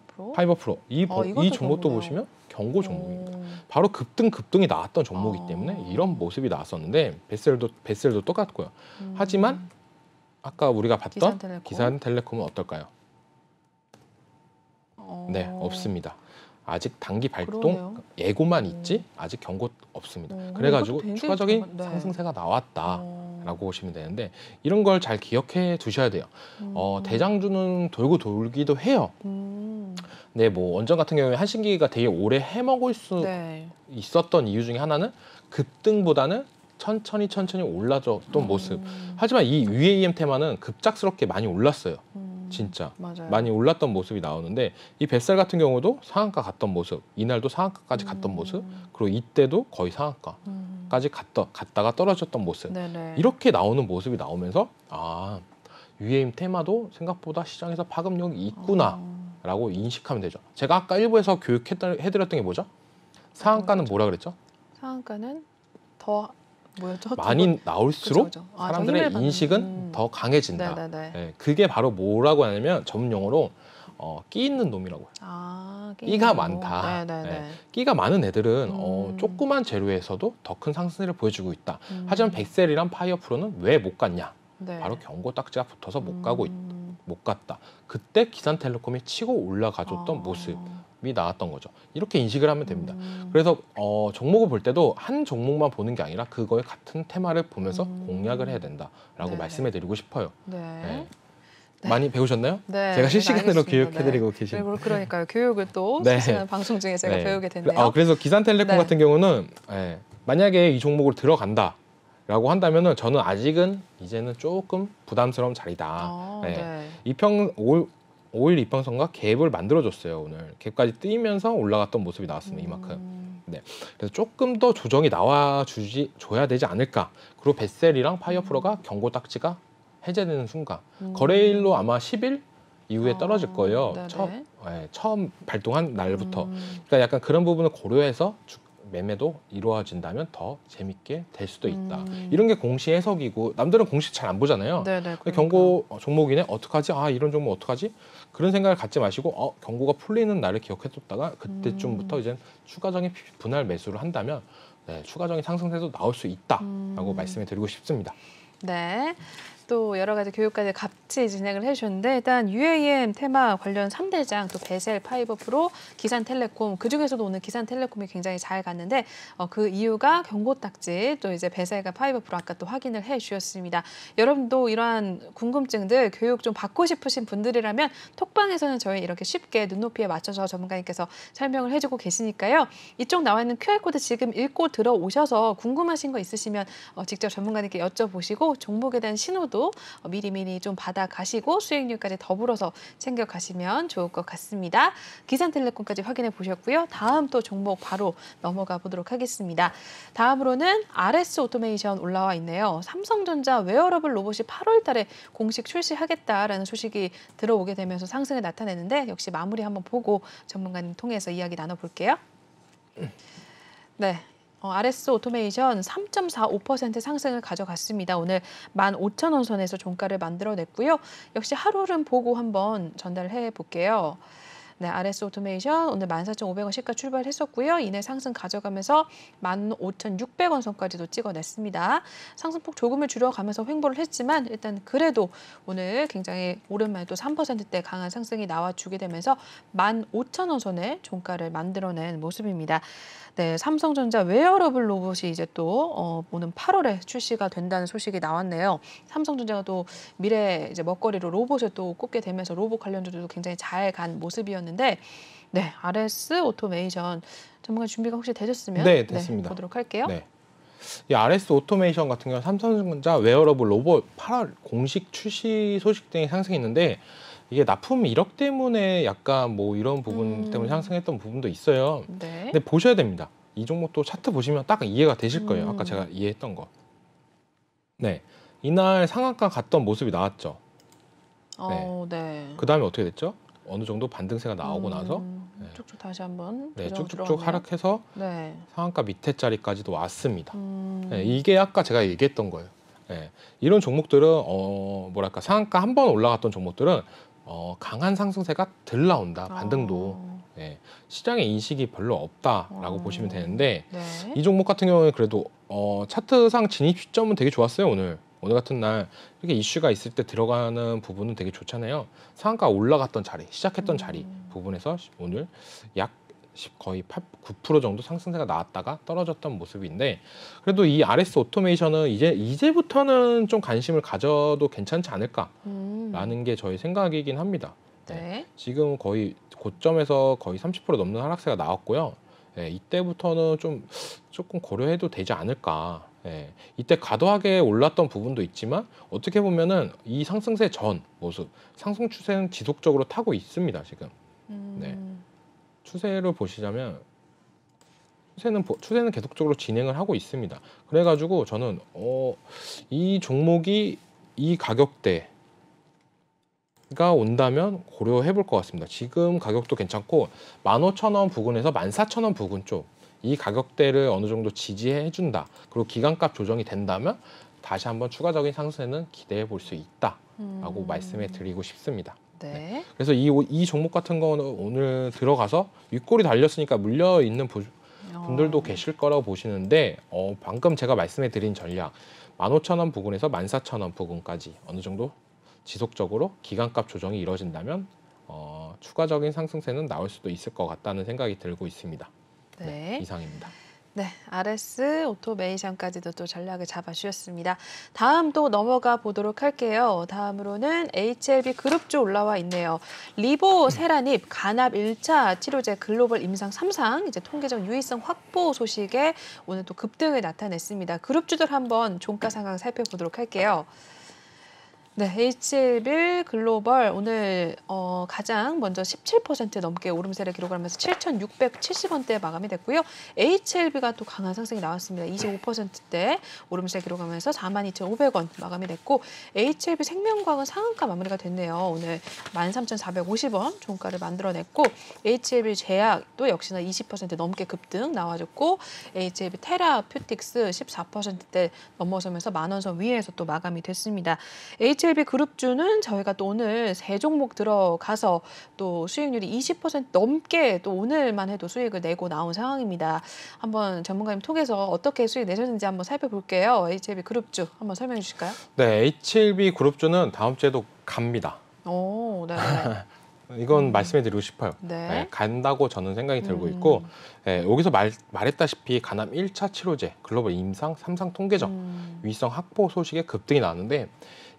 프로. 파이버 프로 이 이것도 종목도 경고네요. 보시면 경고 종목입니다. 바로 급등이 나왔던 종목이기 때문에 이런 모습이 나왔었는데 베셀도 똑같고요. 하지만 아까 우리가 봤던 기산텔레콤은 어떨까요? 네, 없습니다. 아직 단기 발동 그러네요. 예고만 있지 아직 경고 없습니다. 그래가지고 추가적인 상승세가 나왔다라고 보시면 되는데 이런 걸 잘 기억해 두셔야 돼요. 대장주는 돌고 돌기도 해요. 네, 뭐 원전 같은 경우에 한신기가 되게 오래 해먹을 수 있었던 이유 중에 하나는 급등보다는 천천히 올라졌던 모습. 하지만 이 UAM 테마는 급작스럽게 많이 올랐어요. 진짜 맞아요. 많이 올랐던 모습이 나오는데 이 뱃살 같은 경우도 상한가 갔던 모습, 이날도 상한가까지 갔던 모습, 그리고 이때도 거의 상한가까지 갔다가 떨어졌던 모습. 네네. 이렇게 나오는 모습이 나오면서 UAM 테마도 생각보다 시장에서 파급력이 있구나라고 인식하면 되죠. 제가 아까 일부에서 교육해드렸던 게 뭐죠? 상한가는 뭐라 그랬죠? 상한가는 더 뭐였죠? 많이 나올수록 그쵸. 사람들의 인식은 더 강해진다. 네네네. 네, 그게 바로 뭐라고 하냐면 전문 용어로 끼 있는 놈이라고 해요. 끼가 많다. 네, 끼가 많은 애들은 조그만 재료에서도 더 큰 상승세를 보여주고 있다. 하지만 백셀이랑 파이어프로는 왜 못 갔냐? 바로 경고 딱지가 붙어서 못 갔다. 그때 기산텔레콤이 치고 올라가줬던 모습이 나왔던 거죠. 이렇게 인식을 하면 됩니다. 그래서 종목을 볼 때도 한 종목만 보는 게 아니라 그거에 같은 테마를 보면서 공략을 해야 된다라고 말씀해드리고 싶어요. 네. 많이 배우셨나요? 네, 제가 실시간으로 알겠습니다. 교육해드리고 계신. 그러니까요. 교육을 또 네. 실시간 방송 중에 제가 배우게 됐네요. 그래서 기산텔레콤 같은 경우는 만약에 이 종목을 들어간다라고 한다면은 저는 아직은 이제는 조금 부담스러운 자리다. 이평 5일 이평선과 갭을 만들어줬어요. 오늘 갭까지 뛰면서 올라갔던 모습이 나왔습니다. 이만큼. 네, 그래서 조금 더 조정이 줘야 되지 않을까. 그리고 벳셀이랑 파이어프로가 경고 딱지가 해제되는 순간 거래일로 아마 10일 이후에 떨어질 거예요. 처음 발동한 날부터. 그러니까 약간 그런 부분을 고려해서 매매도 이루어진다면 더 재밌게 될 수도 있다. 이런 게 공시 해석이고 남들은 공시 잘 안 보잖아요. 경고 종목이네 어떡하지? 이런 종목 어떡하지? 그런 생각을 갖지 마시고 경고가 풀리는 날을 기억해뒀다가 그때쯤부터 이제 추가적인 분할 매수를 한다면 추가적인 상승세도 나올 수 있다라고 말씀을 드리고 싶습니다. 네. 또 여러 가지 교육까지 같이 진행을 해주셨는데 일단 UAM 테마 관련 3대장 또 베셀, 파이버 프로, 기산텔레콤 그중에서도 오늘 기산텔레콤이 굉장히 잘 갔는데 그 이유가 경고 딱지 또 이제 베셀과 파이버 프로 아까 또 확인을 해주셨습니다. 여러분도 이러한 궁금증들 교육 좀 받고 싶으신 분들이라면 톡방에서는 저희 이렇게 쉽게 눈높이에 맞춰서 전문가님께서 설명을 해주고 계시니까요. 이쪽 나와 있는 QR코드 지금 읽고 들어오셔서 궁금하신 거 있으시면 직접 전문가님께 여쭤보시고 종목에 대한 신호도 있어도 미리미리 좀 받아가시고 수익률까지 더불어서 챙겨가시면 좋을 것 같습니다. 기상텔레콤까지 확인해 보셨고요. 다음 또 종목 바로 넘어가 보도록 하겠습니다. 다음으로는 RS 오토메이션 올라와 있네요. 삼성전자 웨어러블 로봇이 8월 달에 공식 출시하겠다라는 소식이 들어오게 되면서 상승을 나타내는데 역시 마무리 한번 보고 전문가님 통해서 이야기 나눠볼게요. 네. RS 오토메이션 3.45% 상승을 가져갔습니다. 오늘 15,000원 선에서 종가를 만들어냈고요. 역시 하루를 보고 한번 전달해 볼게요. 네, RS 오토메이션 오늘 14,500원 시가 출발했었고요. 이내 상승 가져가면서 15,600원 선까지도 찍어냈습니다. 상승폭 조금을 줄여가면서 횡보를 했지만 일단 그래도 오늘 굉장히 오랜만에 또 3%대 강한 상승이 나와주게 되면서 15,000원 선에 종가를 만들어낸 모습입니다. 네, 삼성전자 웨어러블 로봇이 이제 또 오는 8월에 출시가 된다는 소식이 나왔네요. 삼성전자가 또 미래 이제 먹거리로 로봇을 또 꼽게 되면서 로봇 관련주도 굉장히 잘 간 모습이었는데, 네, RS 오토메이션 전문가 준비가 혹시 되셨으면 네, 됐습니다. 보도록 할게요. 네. 이 RS 오토메이션 같은 경우는 삼성전자 웨어러블 로봇 8월 공식 출시 소식 등이 상승했는데 이게 납품 이력 때문에 약간 뭐 이런 부분 때문에 상승했던 부분도 있어요. 네. 근데 보셔야 됩니다. 이 종목도 차트 보시면 딱 이해가 되실 거예요. 아까 제가 이해했던 거. 네, 이날 상한가 갔던 모습이 나왔죠. 네. 그 다음에 어떻게 됐죠? 어느 정도 반등세가 나오고 나서 쭉쭉 다시 한번 네, 조정 쭉쭉쭉 들어오네요. 하락해서 네. 상한가 밑에 자리까지도 왔습니다. 네, 이게 아까 제가 얘기했던 거예요. 네, 이런 종목들은 뭐랄까 상한가 한 번 올라갔던 종목들은 강한 상승세가 덜 나온다. 반등도 네, 시장의 인식이 별로 없다라고 보시면 되는데 네. 이 종목 같은 경우는 그래도 차트상 진입 시점은 되게 좋았어요. 오늘 같은 날 이렇게 이슈가 있을 때 들어가는 부분은 되게 좋잖아요. 상한가 올라갔던 자리, 시작했던 자리 부분에서 오늘 약 거의 9% 정도 상승세가 나왔다가 떨어졌던 모습인데 그래도 이 RS 오토메이션은 이제부터는 좀 관심을 가져도 괜찮지 않을까라는 게 저희 생각이긴 합니다. 네. 지금 거의 고점에서 거의 30% 넘는 하락세가 나왔고요. 네, 이때부터는 조금 고려해도 되지 않을까. 네, 이때 과도하게 올랐던 부분도 있지만 어떻게 보면은 이 상승세 전 모습, 상승 추세는 지속적으로 타고 있습니다. 지금. 네. 추세를 보시자면 추세는 계속적으로 진행을 하고 있습니다. 그래가지고 저는 이 종목이 이 가격대가 온다면 고려해 볼 것 같습니다. 지금 가격도 괜찮고 15,000원 부근에서 14,000원 부근 쪽 이 가격대를 어느 정도 지지해 준다. 그리고 기간값 조정이 된다면 다시 한번 추가적인 상승세는 기대해 볼 수 있다라고 말씀해 드리고 싶습니다. 네. 그래서 이 종목 같은 거는 오늘 들어가서 윗골이 달렸으니까 물려 있는 분들도 계실 거라고 보시는데 방금 제가 말씀해 드린 전략 15,000원 부근에서 14,000원 부근까지 어느 정도 지속적으로 기간값 조정이 이루어진다면 추가적인 상승세는 나올 수도 있을 것 같다는 생각이 들고 있습니다. 네. 이상입니다. 네, RS 오토메이션까지도 또 전략을 잡아주셨습니다. 다음 또 넘어가 보도록 할게요. 다음으로는 HLB 그룹주 올라와 있네요. 리보 세라닙 간압 1차 치료제 글로벌 임상 3상 이제 통계적 유의성 확보 소식에 오늘 또 급등을 나타냈습니다. 그룹주들 한번 종가 상황 살펴보도록 할게요. 네, HLB 글로벌 오늘 가장 먼저 17% 넘게 오름세를 기록하면서 7,670원대에 마감이 됐고요. HLB가 또 강한 상승이 나왔습니다. 25%대 오름세 기록하면서 42,500원 마감이 됐고 HLB 생명과학은 상한가 마무리가 됐네요. 오늘 13,450원 종가를 만들어냈고 HLB 제약도 역시나 20% 넘게 급등 나와줬고 HLB 테라퓨틱스 14%대 넘어서면서 만원 선 위에서 또 마감이 됐습니다. HLB 그룹주는 저희가 또 오늘 세 종목 들어가서 또 수익률이 20% 넘게 또 오늘만 해도 수익을 내고 나온 상황입니다. 한번 전문가님 통해서 어떻게 수익 내셨는지 한번 살펴볼게요. HLB 그룹주 한번 설명해 주실까요? 네, HLB 그룹주는 다음 주에도 갑니다. 오, 네. 이건 말씀해 드리고 싶어요. 네. 네, 간다고 저는 생각이 들고 있고 여기서 말했다시피 간암 1차 치료제 글로벌 임상 3상 통계적 위성 확보 소식에 급등이 나왔는데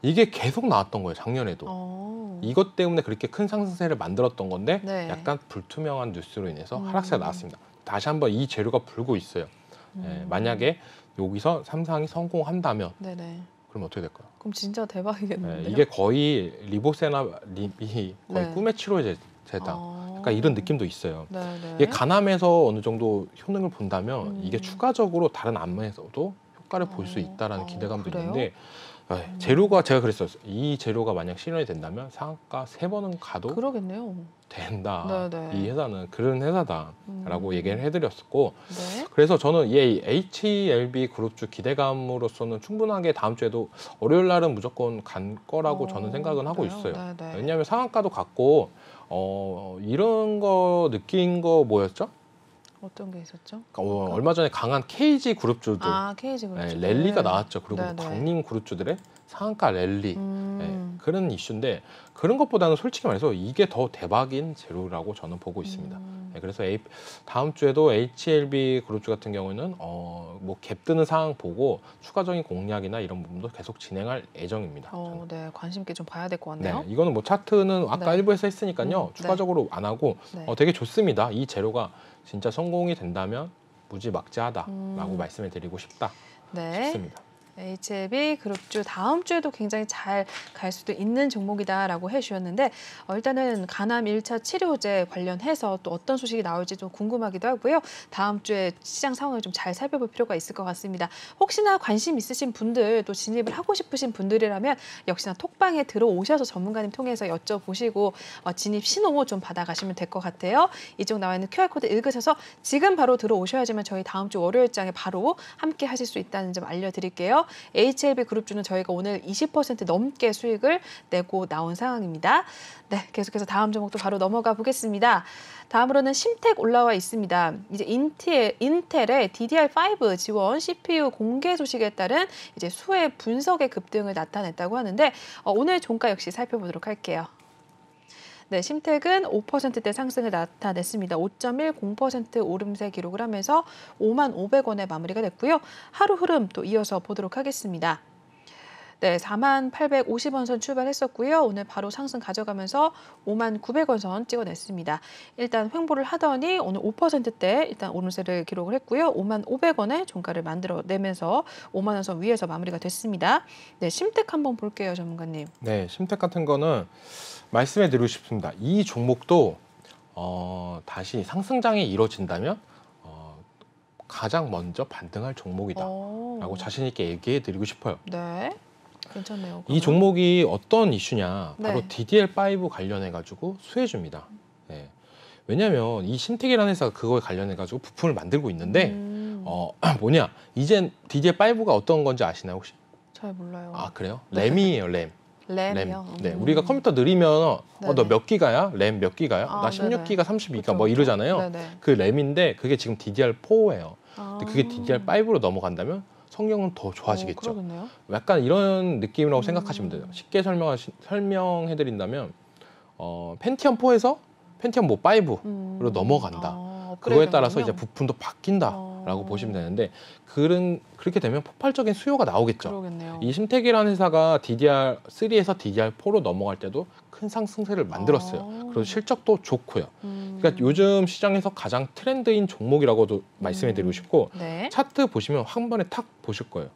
이게 계속 나왔던 거예요. 작년에도. 이것 때문에 그렇게 큰 상승세를 만들었던 건데 네. 약간 불투명한 뉴스로 인해서 하락세가 나왔습니다. 다시 한번 이 재료가 불고 있어요. 만약에 여기서 3상이 성공한다면 네네. 그럼 어떻게 될까요? 그럼 진짜 대박이겠는데요? 이게 거의 리보세라림이 거의 네. 꿈의 치료제 제다. 약간 이런 느낌도 있어요. 네네. 이게 간암에서 어느 정도 효능을 본다면 이게 음. 추가적으로 다른 암에서도 효과를 볼 수 있다라는 기대감도 그래요? 있는데 재료가 제가 그랬어요. 이 재료가 만약 실현이 된다면 상한가 3번은 가도 그러겠네요. 된다. 네네. 이 회사는 그런 회사다라고 얘기를 해드렸었고 네. 그래서 저는 이 HLB 그룹주 기대감으로서는 충분하게 다음 주에도 월요일 날은 무조건 간 거라고 저는 생각은 하고 그래요? 있어요. 네네. 왜냐하면 상한가도 갔고 이런 거 느낀 거 뭐였죠? 어떤 게 있었죠? 그러니까 얼마 전에 강한 KG 그룹주들 KG 그룹. 랠리가 나왔죠. 그리고 네네. 광림 그룹주들의 상한가 랠리 음. 그런 이슈인데 그런 것보다는 솔직히 말해서 이게 더 대박인 재료라고 저는 보고 있습니다. 그래서 다음 주에도 HLB 그룹주 같은 경우는 뭐 갭 뜨는 상황 보고 추가적인 공략이나 이런 부분도 계속 진행할 예정입니다. 저는. 네, 관심 있게 좀 봐야 될 것 같네요. 이거는 뭐 차트는 아까 네. 일부에서 했으니까요. 추가적으로 안 하고 네. 되게 좋습니다. 이 재료가 진짜 성공이 된다면 무지막지하다라고 말씀을 드리고 싶습니다. HLB 그룹주 다음 주에도 굉장히 잘 갈 수도 있는 종목이다라고 해주셨는데 일단은 간암 1차 치료제 관련해서 또 어떤 소식이 나올지 좀 궁금하기도 하고요. 다음 주에 시장 상황을 좀 잘 살펴볼 필요가 있을 것 같습니다. 혹시나 관심 있으신 분들 또 진입을 하고 싶으신 분들이라면 역시나 톡방에 들어오셔서 전문가님 통해서 여쭤보시고 진입 신호 좀 받아가시면 될 것 같아요. 이쪽 나와 있는 QR코드 읽으셔서 지금 바로 들어오셔야지만 저희 다음 주 월요일장에 바로 함께 하실 수 있다는 점 알려드릴게요. HLB 그룹주는 저희가 오늘 20% 넘게 수익을 내고 나온 상황입니다. 네, 계속해서 다음 종목도 바로 넘어가 보겠습니다. 다음으로는 심텍 올라와 있습니다. 이제 인텔의 DDR5 지원 CPU 공개 소식에 따른 이제 수혜 분석의 급등을 나타냈다고 하는데 오늘 종가 역시 살펴보도록 할게요. 네, 심텍은 5%대 상승을 나타냈습니다. 5.10% 오름세 기록을 하면서 55,500원에 마무리가 됐고요. 하루 흐름 또 이어서 보도록 하겠습니다. 네, 48,850원 선 출발했었고요. 오늘 바로 상승 가져가면서 59,900원 선 찍어냈습니다. 일단 횡보를 하더니 오늘 5%대 일단 오름세를 기록을 했고요. 55,500원에 종가를 만들어내면서 5만 원 선 위에서 마무리가 됐습니다. 네, 심텍 한번 볼게요, 전문가님. 네, 심텍 같은 거는 말씀해 드리고 싶습니다. 이 종목도 다시 상승장이 이루어진다면 가장 먼저 반등할 종목이다라고 자신 있게 얘기해 드리고 싶어요. 네, 괜찮네요. 이 종목이 어떤 이슈냐? 바로 네. DDR5 관련해 가지고 수혜줍니다. 네. 왜냐하면 이 심텍이라는 회사가 그거에 관련해 가지고 부품을 만들고 있는데 뭐냐? 이젠 DDR5가 어떤 건지 아시나요 혹시? 잘 몰라요. 그래요? 램이에요, 램. 램이요? 네, 우리가 컴퓨터 느리면 너 몇 기가야? 램 몇 기가야? 나 네네. 16기가, 32기가 그쵸, 뭐 그쵸. 이러잖아요. 네네. 그 램인데 그게 지금 DDR4예요. 근데 그게 DDR5로 넘어간다면 성능은 더 좋아지겠죠. 그러겠네요. 약간 이런 느낌이라고 생각하시면 돼요. 쉽게 설명해 드린다면 펜티엄 4에서 펜티엄 뭐 5로 넘어간다. 그거에 따라서 이제 부품도 바뀐다라고 보시면 되는데 그렇게 되면 폭발적인 수요가 나오겠죠. 그러겠네요. 이 심텍이라는 회사가 DDR3에서 DDR4로 넘어갈 때도 큰 상승세를 만들었어요. 그리고 실적도 좋고요. 그러니까 요즘 시장에서 가장 트렌드인 종목이라고도 말씀해 드리고 싶고 네. 차트 보시면 한 번에 탁 보실 거예요.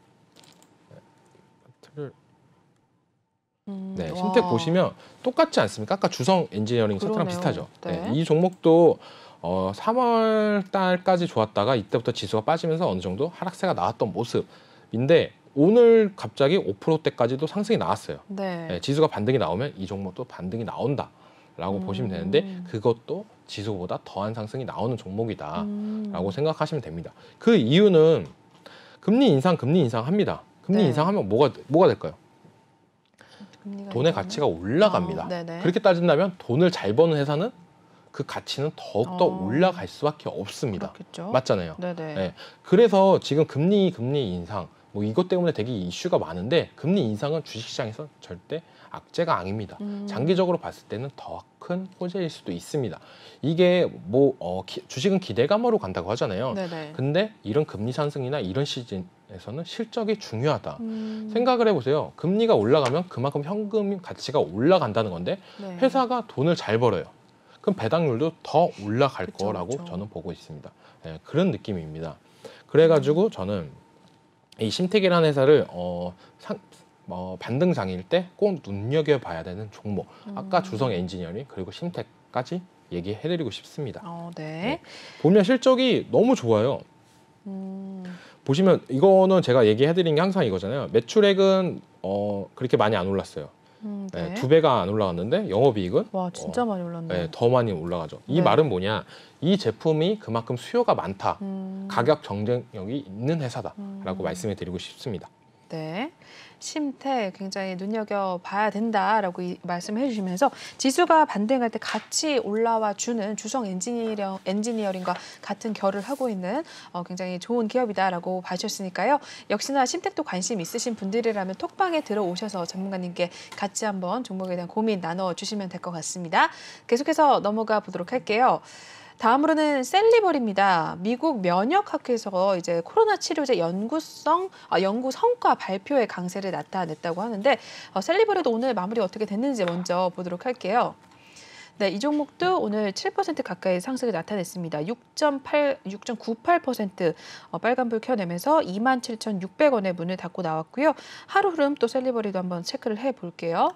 네, 심텍 보시면 똑같지 않습니까? 아까 주성 엔지니어링 차트랑 그러네요. 비슷하죠. 네. 이 종목도 3월 달까지 좋았다가 이때부터 지수가 빠지면서 어느 정도 하락세가 나왔던 모습인데 오늘 갑자기 5%대까지도 상승이 나왔어요. 네. 지수가 반등이 나오면 이 종목도 반등이 나온다라고 보시면 되는데 그것도 지수보다 더한 상승이 나오는 종목이다라고 생각하시면 됩니다. 그 이유는 금리 인상 합니다. 금리 네. 인상하면 뭐가 될까요? 돈의 인상하면? 가치가 올라갑니다. 네네. 그렇게 따진다면 돈을 잘 버는 회사는 그 가치는 더욱더 어. 올라갈 수밖에 없습니다. 그렇겠죠. 맞잖아요. 네네. 네. 그래서 지금 금리 인상 뭐 이것 때문에 되게 이슈가 많은데 금리 인상은 주식시장에서 절대 악재가 아닙니다. 장기적으로 봤을 때는 더 큰 호재일 수도 있습니다. 이게 뭐 주식은 기대감으로 간다고 하잖아요. 네네. 근데 이런 금리 상승이나 이런 시즌에서는 실적이 중요하다. 생각을 해보세요. 금리가 올라가면 그만큼 현금 가치가 올라간다는 건데 네. 회사가 돈을 잘 벌어요. 그럼 배당률도 더 올라갈 그쵸, 거라고 그쵸. 저는 보고 있습니다. 네, 그런 느낌입니다. 그래가지고 저는 이 심텍이라는 회사를 반등 장일 때 꼭 눈여겨봐야 되는 종목. 아까 주성 엔지니어링 그리고 심텍까지 얘기해드리고 싶습니다. 네. 네. 보면 실적이 너무 좋아요. 보시면 이거는 제가 얘기해드린 게 항상 이거잖아요. 매출액은 그렇게 많이 안 올랐어요. 네. 2배가 안 올라갔는데 영업이익은 와, 진짜 많이 올랐네. 더 많이 올라가죠. 이 네. 말은 뭐냐? 이 제품이 그만큼 수요가 많다. 음. 가격 경쟁력이 있는 회사다라고 말씀을 드리고 싶습니다. 네. 심택 굉장히 눈여겨봐야 된다라고 말씀해 주시면서 지수가 반등할 때 같이 올라와 주는 주성 엔지니어링과 같은 결을 하고 있는 굉장히 좋은 기업이다라고 봐주셨으니까요. 역시나 심택도 관심 있으신 분들이라면 톡방에 들어오셔서 전문가님께 같이 한번 종목에 대한 고민 나눠주시면 될 것 같습니다. 계속해서 넘어가 보도록 할게요. 다음으로는 셀리버리입니다. 미국 면역학회에서 이제 코로나 치료제 연구 성과 발표의 강세를 나타냈다고 하는데 셀리버리도 오늘 마무리 어떻게 됐는지 먼저 보도록 할게요. 네, 이 종목도 오늘 7% 가까이 상승을 나타냈습니다. 6.98% 빨간불 켜내면서 27,600원에 문을 닫고 나왔고요. 하루 흐름 또 셀리버리도 한번 체크를 해볼게요.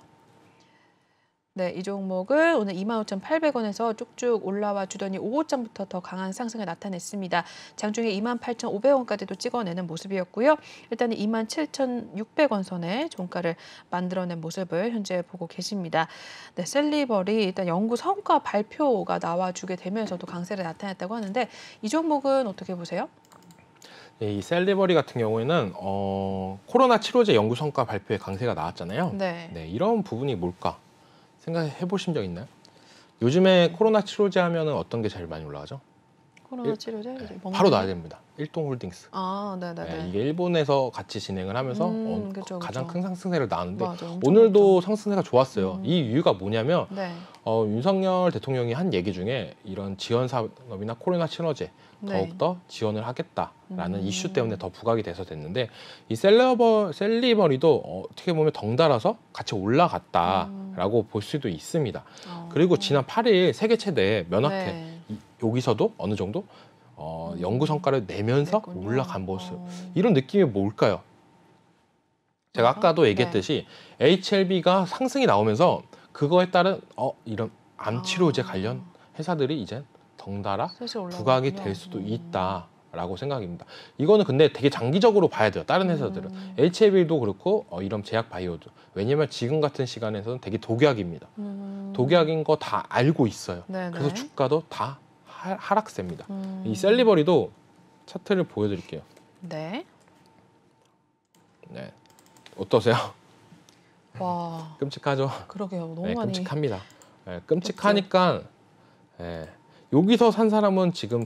네, 이 종목을 오늘 25,800원에서 쭉쭉 올라와 주더니 오후장부터 더 강한 상승을 나타냈습니다. 장중에 28,500원까지도 찍어내는 모습이었고요. 일단은 27,600원 선에 종가를 만들어낸 모습을 현재 보고 계십니다. 네, 셀리버리 일단 연구 성과 발표가 나와주게 되면서도 강세를 나타냈다고 하는데 이 종목은 어떻게 보세요? 이 셀리버리 같은 경우에는 코로나 치료제 연구 성과 발표에 강세가 나왔잖아요. 네. 네, 이런 부분이 뭘까? 생각해 보신 적 있나요? 요즘에 코로나 치료제 하면은 어떤 게 제일 많이 올라가죠? 코로나 치료제? 바로 나야 됩니다. 일동홀딩스. 네네네. 이게 일본에서 같이 진행을 하면서 그쵸, 가장 그쵸. 큰 상승세를 나왔는데 맞아, 오늘도 상승세가 좋았어요. 이 이유가 뭐냐면 네. 윤석열 대통령이 한 얘기 중에 이런 지원 산업이나 코로나 치료제 더욱더 지원을 하겠다라는 이슈 때문에 더 부각이 돼서 됐는데 이 셀리버리도 어떻게 보면 덩달아서 같이 올라갔다라고 볼 수도 있습니다. 그리고 지난 8일 세계 최대 면학회 여기서도 어느 정도 연구 성과를 내면서 그랬군요. 올라간 모습. 이런 느낌이 뭘까요? 제가 아까도 얘기했듯이 HLB가 상승이 나오면서 그거에 따른 이런 암 치료제 관련 회사들이 이제 덩달아 부각이 될 수도 있다라고 생각입니다. 이거는 근데 되게 장기적으로 봐야 돼요. 다른 회사들은 HLB도 그렇고 이런 제약 바이오도. 왜냐면 지금 같은 시간에서는 되게 독약입니다. 독약인 거 다 알고 있어요. 네네. 그래서 주가도 다 하락세입니다. 이 셀리버리도 차트를 보여드릴게요. 네. 네, 어떠세요? 와. 끔찍하죠? 그러게요. 너무 네, 많이. 끔찍합니다. 네, 끔찍하니까 여기서 산 사람은 지금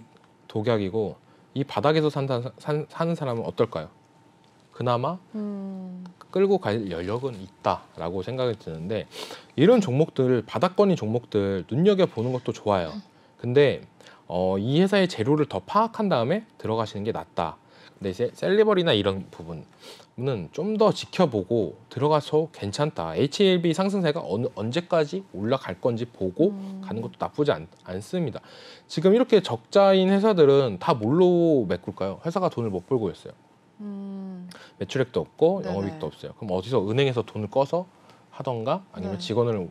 독약이고 이 바닥에서 사는 사람은 어떨까요? 그나마 끌고 갈 여력은 있다라고 생각이 드는데 이런 종목들, 바닥권인 종목들 눈여겨보는 것도 좋아요. 근데 이 회사의 재료를 더 파악한 다음에 들어가시는 게 낫다. 근데 이제 셀리버리나 이런 부분은 좀 더 지켜보고 들어가서 괜찮다. HLB 상승세가 언제까지 올라갈 건지 보고 가는 것도 나쁘지 않습니다. 지금 이렇게 적자인 회사들은 다 뭘로 메꿀까요? 회사가 돈을 못 벌고 있어요. 매출액도 없고 네네. 영업이익도 없어요. 그럼 어디서 은행에서 돈을 꺼서 하던가 아니면 직원을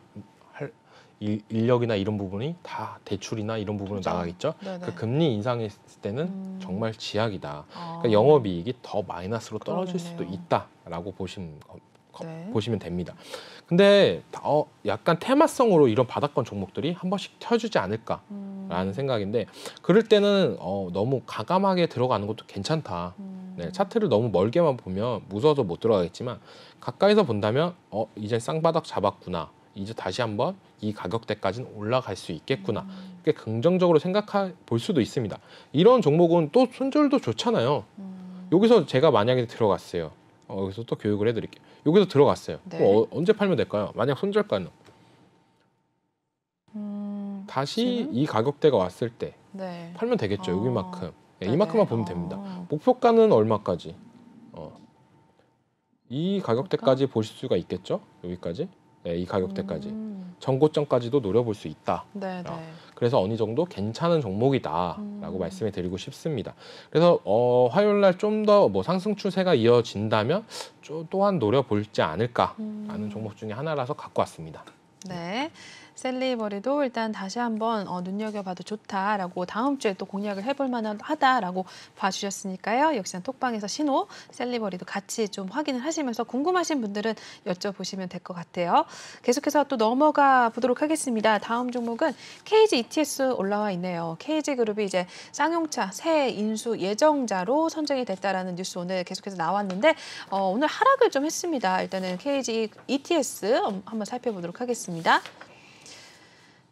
할 인력이나 이런 부분이 다 대출이나 이런 부분으로 나가겠죠. 그 금리 인상했을 때는 정말 지약이다. 그러니까 영업이익이 더 마이너스로 떨어질 수도 있다라고 보시면 됩니다. 근데 약간 테마성으로 이런 바닥권 종목들이 한 번씩 켜주지 않을까라는 생각인데 그럴 때는 너무 가감하게 들어가는 것도 괜찮다. 네, 차트를 너무 멀게만 보면 무서워서 못 들어가겠지만 가까이서 본다면 이제 쌍바닥 잡았구나. 이제 다시 한번 이 가격대까지는 올라갈 수 있겠구나. 꽤 긍정적으로 생각해 볼 수도 있습니다. 이런 종목은 또 손절도 좋잖아요. 여기서 제가 만약에 들어갔어요. 여기서 또 교육을 해드릴게요. 여기서 들어갔어요. 그럼 언제 팔면 될까요? 만약 손절가는 다시 이 가격대가 왔을 때 팔면 되겠죠. 여기만큼. 이만큼만 보면 됩니다. 목표가는 얼마까지? 이 가격대까지 보실 수가 있겠죠. 여기까지. 네, 이 가격대까지. 전고점까지도 노려볼 수 있다. 네, 네. 그래서 어느 정도 괜찮은 종목이다라고 말씀을 드리고 싶습니다. 그래서 화요일 날 좀 더 뭐 상승 추세가 이어진다면 또한 노려볼지 않을까라는 종목 중에 하나라서 갖고 왔습니다. 네. 셀리버리도 일단 다시 한번 눈여겨봐도 좋다라고 다음 주에 또 공략을 해볼 만하다라고 봐주셨으니까요. 역시나 톡방에서 신호, 셀리버리도 같이 좀 확인을 하시면서 궁금하신 분들은 여쭤보시면 될 것 같아요. 계속해서 또 넘어가 보도록 하겠습니다. 다음 종목은 KG ETS 올라와 있네요. KG그룹이 이제 쌍용차 새 인수 예정자로 선정이 됐다라는 뉴스 오늘 계속해서 나왔는데 오늘 하락을 좀 했습니다. 일단은 KG ETS 한번 살펴보도록 하겠습니다.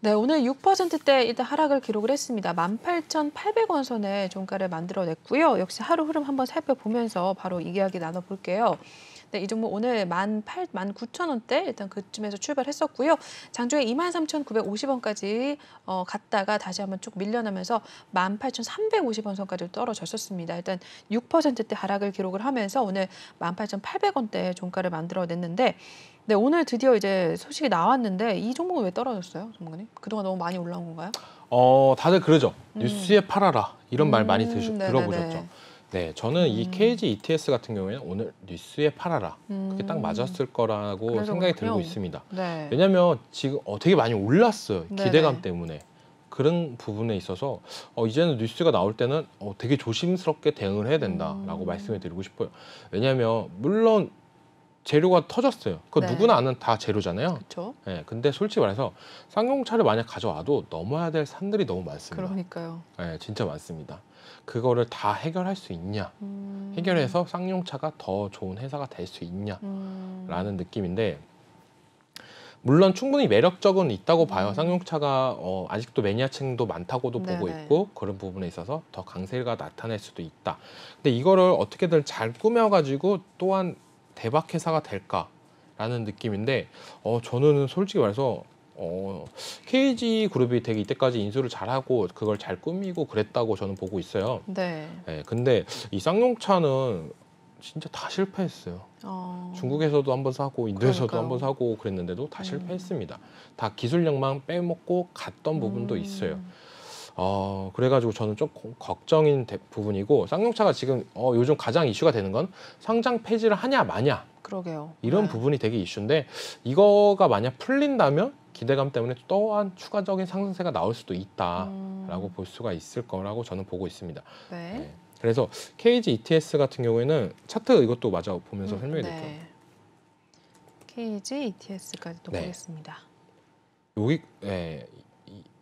네, 오늘 6%대 일단 하락을 기록을 했습니다. 18,800원 선에 종가를 만들어냈고요. 역시 하루 흐름 한번 살펴보면서 바로 이야기 나눠볼게요. 네, 이 종목 오늘 19,000원대 일단 그쯤에서 출발했었고요. 장중에 23,950원까지 갔다가 다시 한번 쭉 밀려나면서 18,350원 선까지 떨어졌었습니다. 일단 6%대 하락을 기록을 하면서 오늘 18,800원대 종가를 만들어냈는데 네, 오늘 드디어 이제 소식이 나왔는데 이 종목은 왜 떨어졌어요, 전문가님? 그동안 너무 많이 올라온 건가요? 다들 그러죠. 뉴스에 팔아라 이런 말 많이 네네네. 들어보셨죠. 네, 저는 이 KG ETS 같은 경우에는 오늘 뉴스에 팔아라 그게 딱 맞았을 거라고 그래서 생각이 그렇군요. 들고 있습니다. 네. 왜냐하면 지금 되게 많이 올랐어요. 네네. 기대감 때문에. 그런 부분에 있어서 이제는 뉴스가 나올 때는 되게 조심스럽게 대응을 해야 된다라고 말씀을 드리고 싶어요. 왜냐하면 물론 재료가 터졌어요. 그거 네. 누구나 아는 다 재료잖아요. 그렇죠. 네, 근데 솔직히 말해서 쌍용차를 만약 가져와도 넘어야 될 산들이 너무 많습니다. 그러니까요. 네, 진짜 많습니다. 그거를 다 해결할 수 있냐? 해결해서 쌍용차가 더 좋은 회사가 될 수 있냐라는 느낌인데 물론 충분히 매력적은 있다고 봐요. 쌍용차가 아직도 매니아층도 많다고도 보고 네네. 있고 그런 부분에 있어서 더 강세가 나타날 수도 있다. 근데 이거를 어떻게든 잘 꾸며가지고 또한 대박 회사가 될까라는 느낌인데 저는 솔직히 말해서 KG 그룹이 되게 이때까지 인수를 잘하고 그걸 잘 꾸미고 그랬다고 저는 보고 있어요. 네. 네, 근데 이 쌍용차는 진짜 다 실패했어요. 중국에서도 한번 사고 인도에서도 그러니까요. 한번 사고 그랬는데도 다 실패했습니다. 다 기술력만 빼먹고 갔던 부분도 있어요. 그래가지고 저는 좀 걱정인 부분이고 쌍용차가 지금 요즘 가장 이슈가 되는 건 상장 폐지를 하냐 마냐 그러게요. 이런 네. 부분이 되게 이슈인데 이거가 만약 풀린다면 기대감 때문에 또한 추가적인 상승세가 나올 수도 있다라고 볼 수가 있을 거라고 저는 보고 있습니다. 네. 네. 그래서 KG ETS 같은 경우에는 차트 이것도 마저 보면서 설명해 드릴게요. 네. KG ETS까지 또 네. 보겠습니다. 여기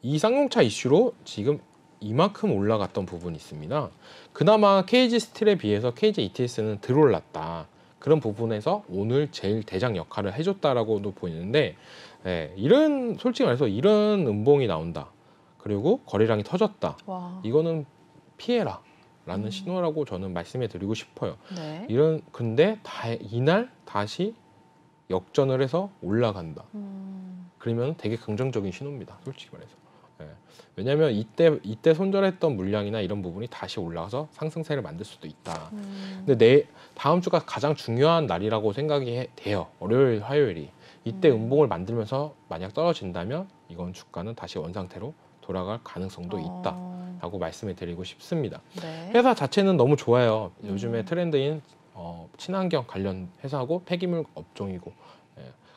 이 쌍용차 이슈로 지금 이만큼 올라갔던 부분이 있습니다. 그나마 KG 스틸에 비해서 KG ETS는 덜 올랐다. 그런 부분에서 오늘 제일 대장 역할을 해줬다라고도 보이는데 이런 솔직히 말해서 이런 음봉이 나온다. 그리고 거래량이 터졌다. 와. 이거는 피해라. 라는 신호라고 저는 말씀해 드리고 싶어요. 네. 근데 이날 다시 역전을 해서 올라간다. 그러면 되게 긍정적인 신호입니다. 솔직히 말해서. 왜냐하면 이때 손절했던 물량이나 이런 부분이 다시 올라가서 상승세를 만들 수도 있다. 근데 다음 주가 가장 중요한 날이라고 생각이 돼요. 월요일, 화요일이. 이때 음봉을 만들면서 만약 떨어진다면 이건 주가는 다시 원상태로 돌아갈 가능성도 있다라고 말씀을 드리고 싶습니다. 네. 회사 자체는 너무 좋아요. 요즘에 트렌드인 친환경 관련 회사고 폐기물 업종이고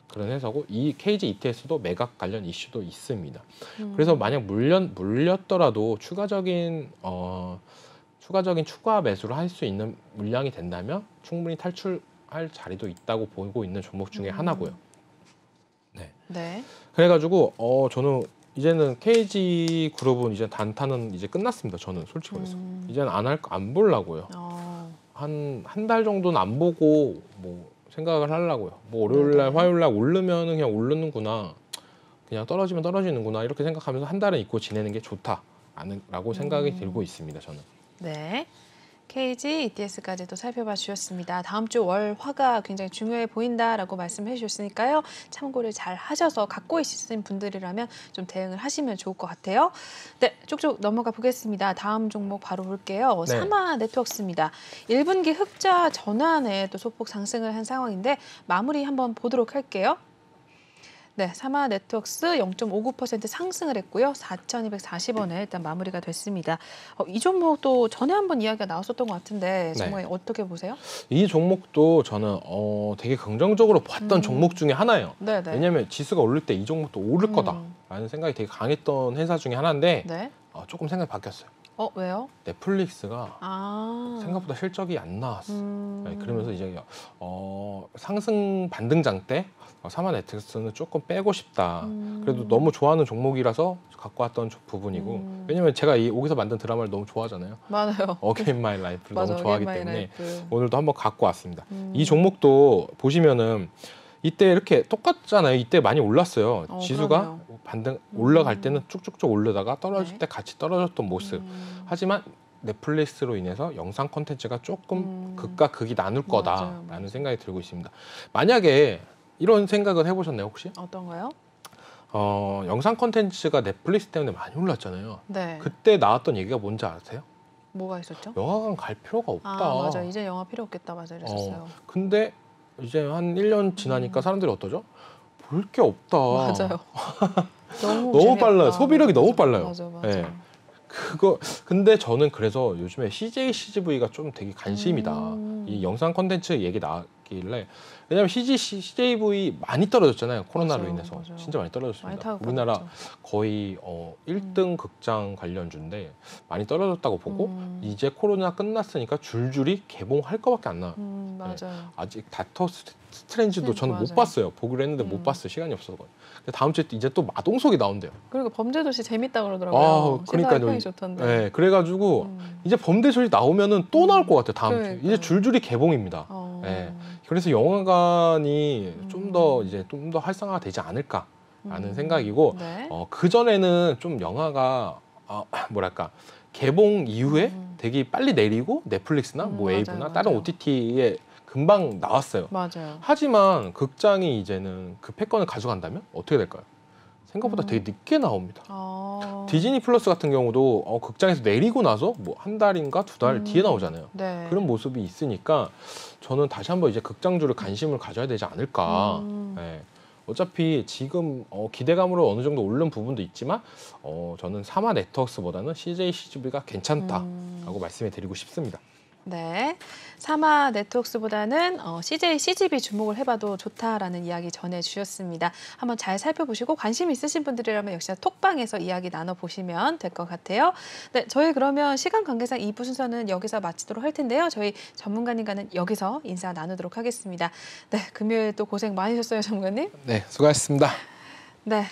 그런 회사고 이 KG ETS도 매각 관련 이슈도 있습니다. 그래서 만약 물렸더라도 추가적인 추가 매수를 할 수 있는 물량이 된다면 충분히 탈출할 자리도 있다고 보고 있는 종목 중에 하나고요. 네. 네. 그래가지고 저는 이제는 KG 그룹은 이제 단타는 이제 끝났습니다. 저는 솔직히 말해서 이제는 안 보려고요. 한 달 정도는 안 보고 뭐 생각을 하려고요. 뭐 월요일날, 화요일날 오르면은 그냥 오르는구나, 그냥 떨어지면 떨어지는구나 이렇게 생각하면서 한 달은 잊고 지내는 게 좋다라고 생각이 들고 있습니다. 저는. 네. KG ETS까지도 살펴봐 주셨습니다. 다음 주 월화가 굉장히 중요해 보인다라고 말씀해 주셨으니까요. 참고를 잘 하셔서 갖고 있으신 분들이라면 좀 대응을 하시면 좋을 것 같아요. 네, 쭉쭉 넘어가 보겠습니다. 다음 종목 바로 볼게요. 네. 사마 네트워크스입니다. 1분기 흑자 전환에 또 소폭 상승을 한 상황인데 마무리 한번 보도록 할게요. 네, 사마 네트워크스 0.59% 상승을 했고요. 4,240원에 일단 마무리가 됐습니다. 이 종목도 전에 한번 이야기가 나왔었던 것 같은데 정말 어떻게 보세요? 이 종목도 저는 되게 긍정적으로 봤던 종목 중에 하나예요. 네네. 왜냐하면 지수가 오를 때 이 종목도 오를 거다라는 생각이 되게 강했던 회사 중에 하나인데 네. 조금 생각이 바뀌었어요. 왜요? 넷플릭스가 생각보다 실적이 안 나왔어. 네, 그러면서 이제 상승 반등장 때 사마 네트워크스는 조금 빼고 싶다. 그래도 너무 좋아하는 종목이라서 갖고 왔던 부분이고 왜냐면 제가 이 여기서 만든 드라마를 너무 좋아하잖아요. 맞아요. 어게인 마이 라이프를 맞아, 너무 좋아하기 어게인 마이 때문에 라이프. 오늘도 한번 갖고 왔습니다. 이 종목도 보시면은 이때 이렇게 똑같잖아요. 이때 많이 올랐어요. 지수가 그러네요. 반등 올라갈 때는 쭉쭉쭉 오르다가 떨어질 네. 때 같이 떨어졌던 모습. 하지만 넷플릭스로 인해서 영상 콘텐츠가 조금 극과 극이 나눌 거다라는 맞아요. 생각이 들고 있습니다. 만약에 이런 생각을 해보셨나요 혹시? 어떤가요? 영상 콘텐츠가 넷플릭스 때문에 많이 올랐잖아요. 네. 그때 나왔던 얘기가 뭔지 아세요? 뭐가 있었죠? 영화관 갈 필요가 없다. 맞아. 이제 영화 필요 없겠다. 맞아. 이랬었어요. 근데 이제 한 1년 지나니까 사람들이 어떠죠? 볼 게 없다. 맞아요. 너무 빨라요. 소비력이 너무 빨라요. 맞아. 네. 근데 저는 그래서 요즘에 CJ, CGV가 좀 되게 관심이다. 이 영상 콘텐츠 얘기 나왔길래. 왜냐면 CJV 많이 떨어졌잖아요. 코로나로 맞아요, 인해서. 맞아요. 진짜 많이 떨어졌습니다. 많이 우리나라 타격받았죠. 거의 1등 극장 관련주인데 많이 떨어졌다고 보고 이제 코로나 끝났으니까 줄줄이 개봉할 거밖에 안 나와요. 맞아요. 아직 닥터 스트레인지도 저는 못 맞아요. 봤어요. 보기로 했는데 못 봤어요. 시간이 없어서. 근데 다음 주에 이제 또 마동석이 나온대요. 그리고 범죄도시 재밌다 그러더라고요. 그러니까요. 평이 좋던데. 네, 그래가지고 이제 범죄도시 나오면은 또 나올 것 같아요. 다음 주에. 그러니까요. 이제 줄줄이 개봉입니다. 네. 그래서 영화관이 좀 더 활성화가 되지 않을까라는 생각이고 네. 그 전에는 좀 영화가 뭐랄까 개봉 이후에 되게 빨리 내리고 넷플릭스나 뭐 웨이브나 맞아요, 다른 맞아요. OTT에 금방 나왔어요. 맞아요. 하지만 극장이 이제는 그 패권을 가져간다면 어떻게 될까요? 생각보다 되게 늦게 나옵니다. 디즈니 플러스 같은 경우도 극장에서 내리고 나서 뭐 한 달인가 두 달 뒤에 나오잖아요. 네. 그런 모습이 있으니까 저는 다시 한번 이제 극장주를 관심을 가져야 되지 않을까. 네. 어차피 지금 기대감으로 어느 정도 오른 부분도 있지만 저는 사마 네트워크스보다는 CJ, CGV가 괜찮다라고 말씀해 드리고 싶습니다. 네, 사마 네트워크스보다는 CJ, CGV 주목을 해봐도 좋다라는 이야기 전해주셨습니다. 한번 잘 살펴보시고 관심 있으신 분들이라면 역시나 톡방에서 이야기 나눠보시면 될 것 같아요. 네, 저희 그러면 시간 관계상 2부 순서는 여기서 마치도록 할 텐데요. 저희 전문가님과는 여기서 인사 나누도록 하겠습니다. 네, 금요일 또 고생 많으셨어요, 전문가님. 네, 수고하셨습니다. 네.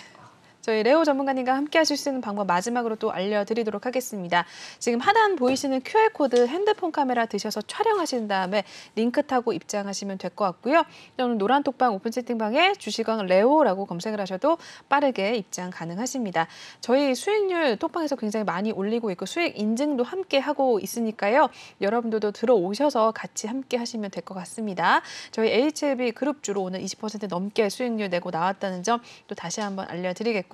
저희 레오 전문가님과 함께 하실 수 있는 방법 마지막으로 또 알려드리도록 하겠습니다. 지금 하단 보이시는 QR코드 핸드폰 카메라 드셔서 촬영하신 다음에 링크 타고 입장하시면 될 것 같고요. 또는 노란 톡방 오픈 채팅방에 주식왕 레오라고 검색을 하셔도 빠르게 입장 가능하십니다. 저희 수익률 톡방에서 굉장히 많이 올리고 있고 수익 인증도 함께 하고 있으니까요. 여러분들도 들어오셔서 같이 함께 하시면 될 것 같습니다. 저희 HLB 그룹주로 오늘 20% 넘게 수익률 내고 나왔다는 점 또 다시 한번 알려드리겠고요.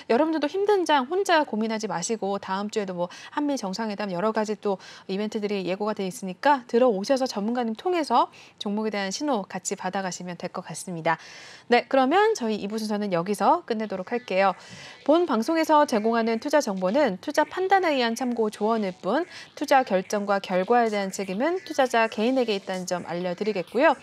여러분들도 힘든 장 혼자 고민하지 마시고 다음 주에도 뭐 한미 정상회담 여러 가지 또 이벤트들이 예고가 돼 있으니까 들어오셔서 전문가님 통해서 종목에 대한 신호 같이 받아가시면 될 것 같습니다. 네, 그러면 저희 2부 순서는 여기서 끝내도록 할게요. 본 방송에서 제공하는 투자 정보는 투자 판단에 의한 참고 조언일 뿐 투자 결정과 결과에 대한 책임은 투자자 개인에게 있다는 점 알려드리겠고요.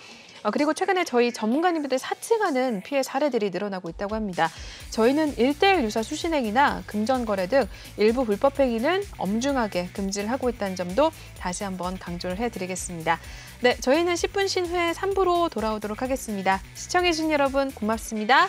그리고 최근에 저희 전문가님들의 사칭하는 피해 사례들이 늘어나고 있다고 합니다. 저희는 1:1 유사 수신행위나 금전거래 등 일부 불법 행위는 엄중하게 금지를 하고 있다는 점도 다시 한번 강조를 해드리겠습니다. 네, 저희는 10분 신 후에 3부로 돌아오도록 하겠습니다. 시청해주신 여러분 고맙습니다.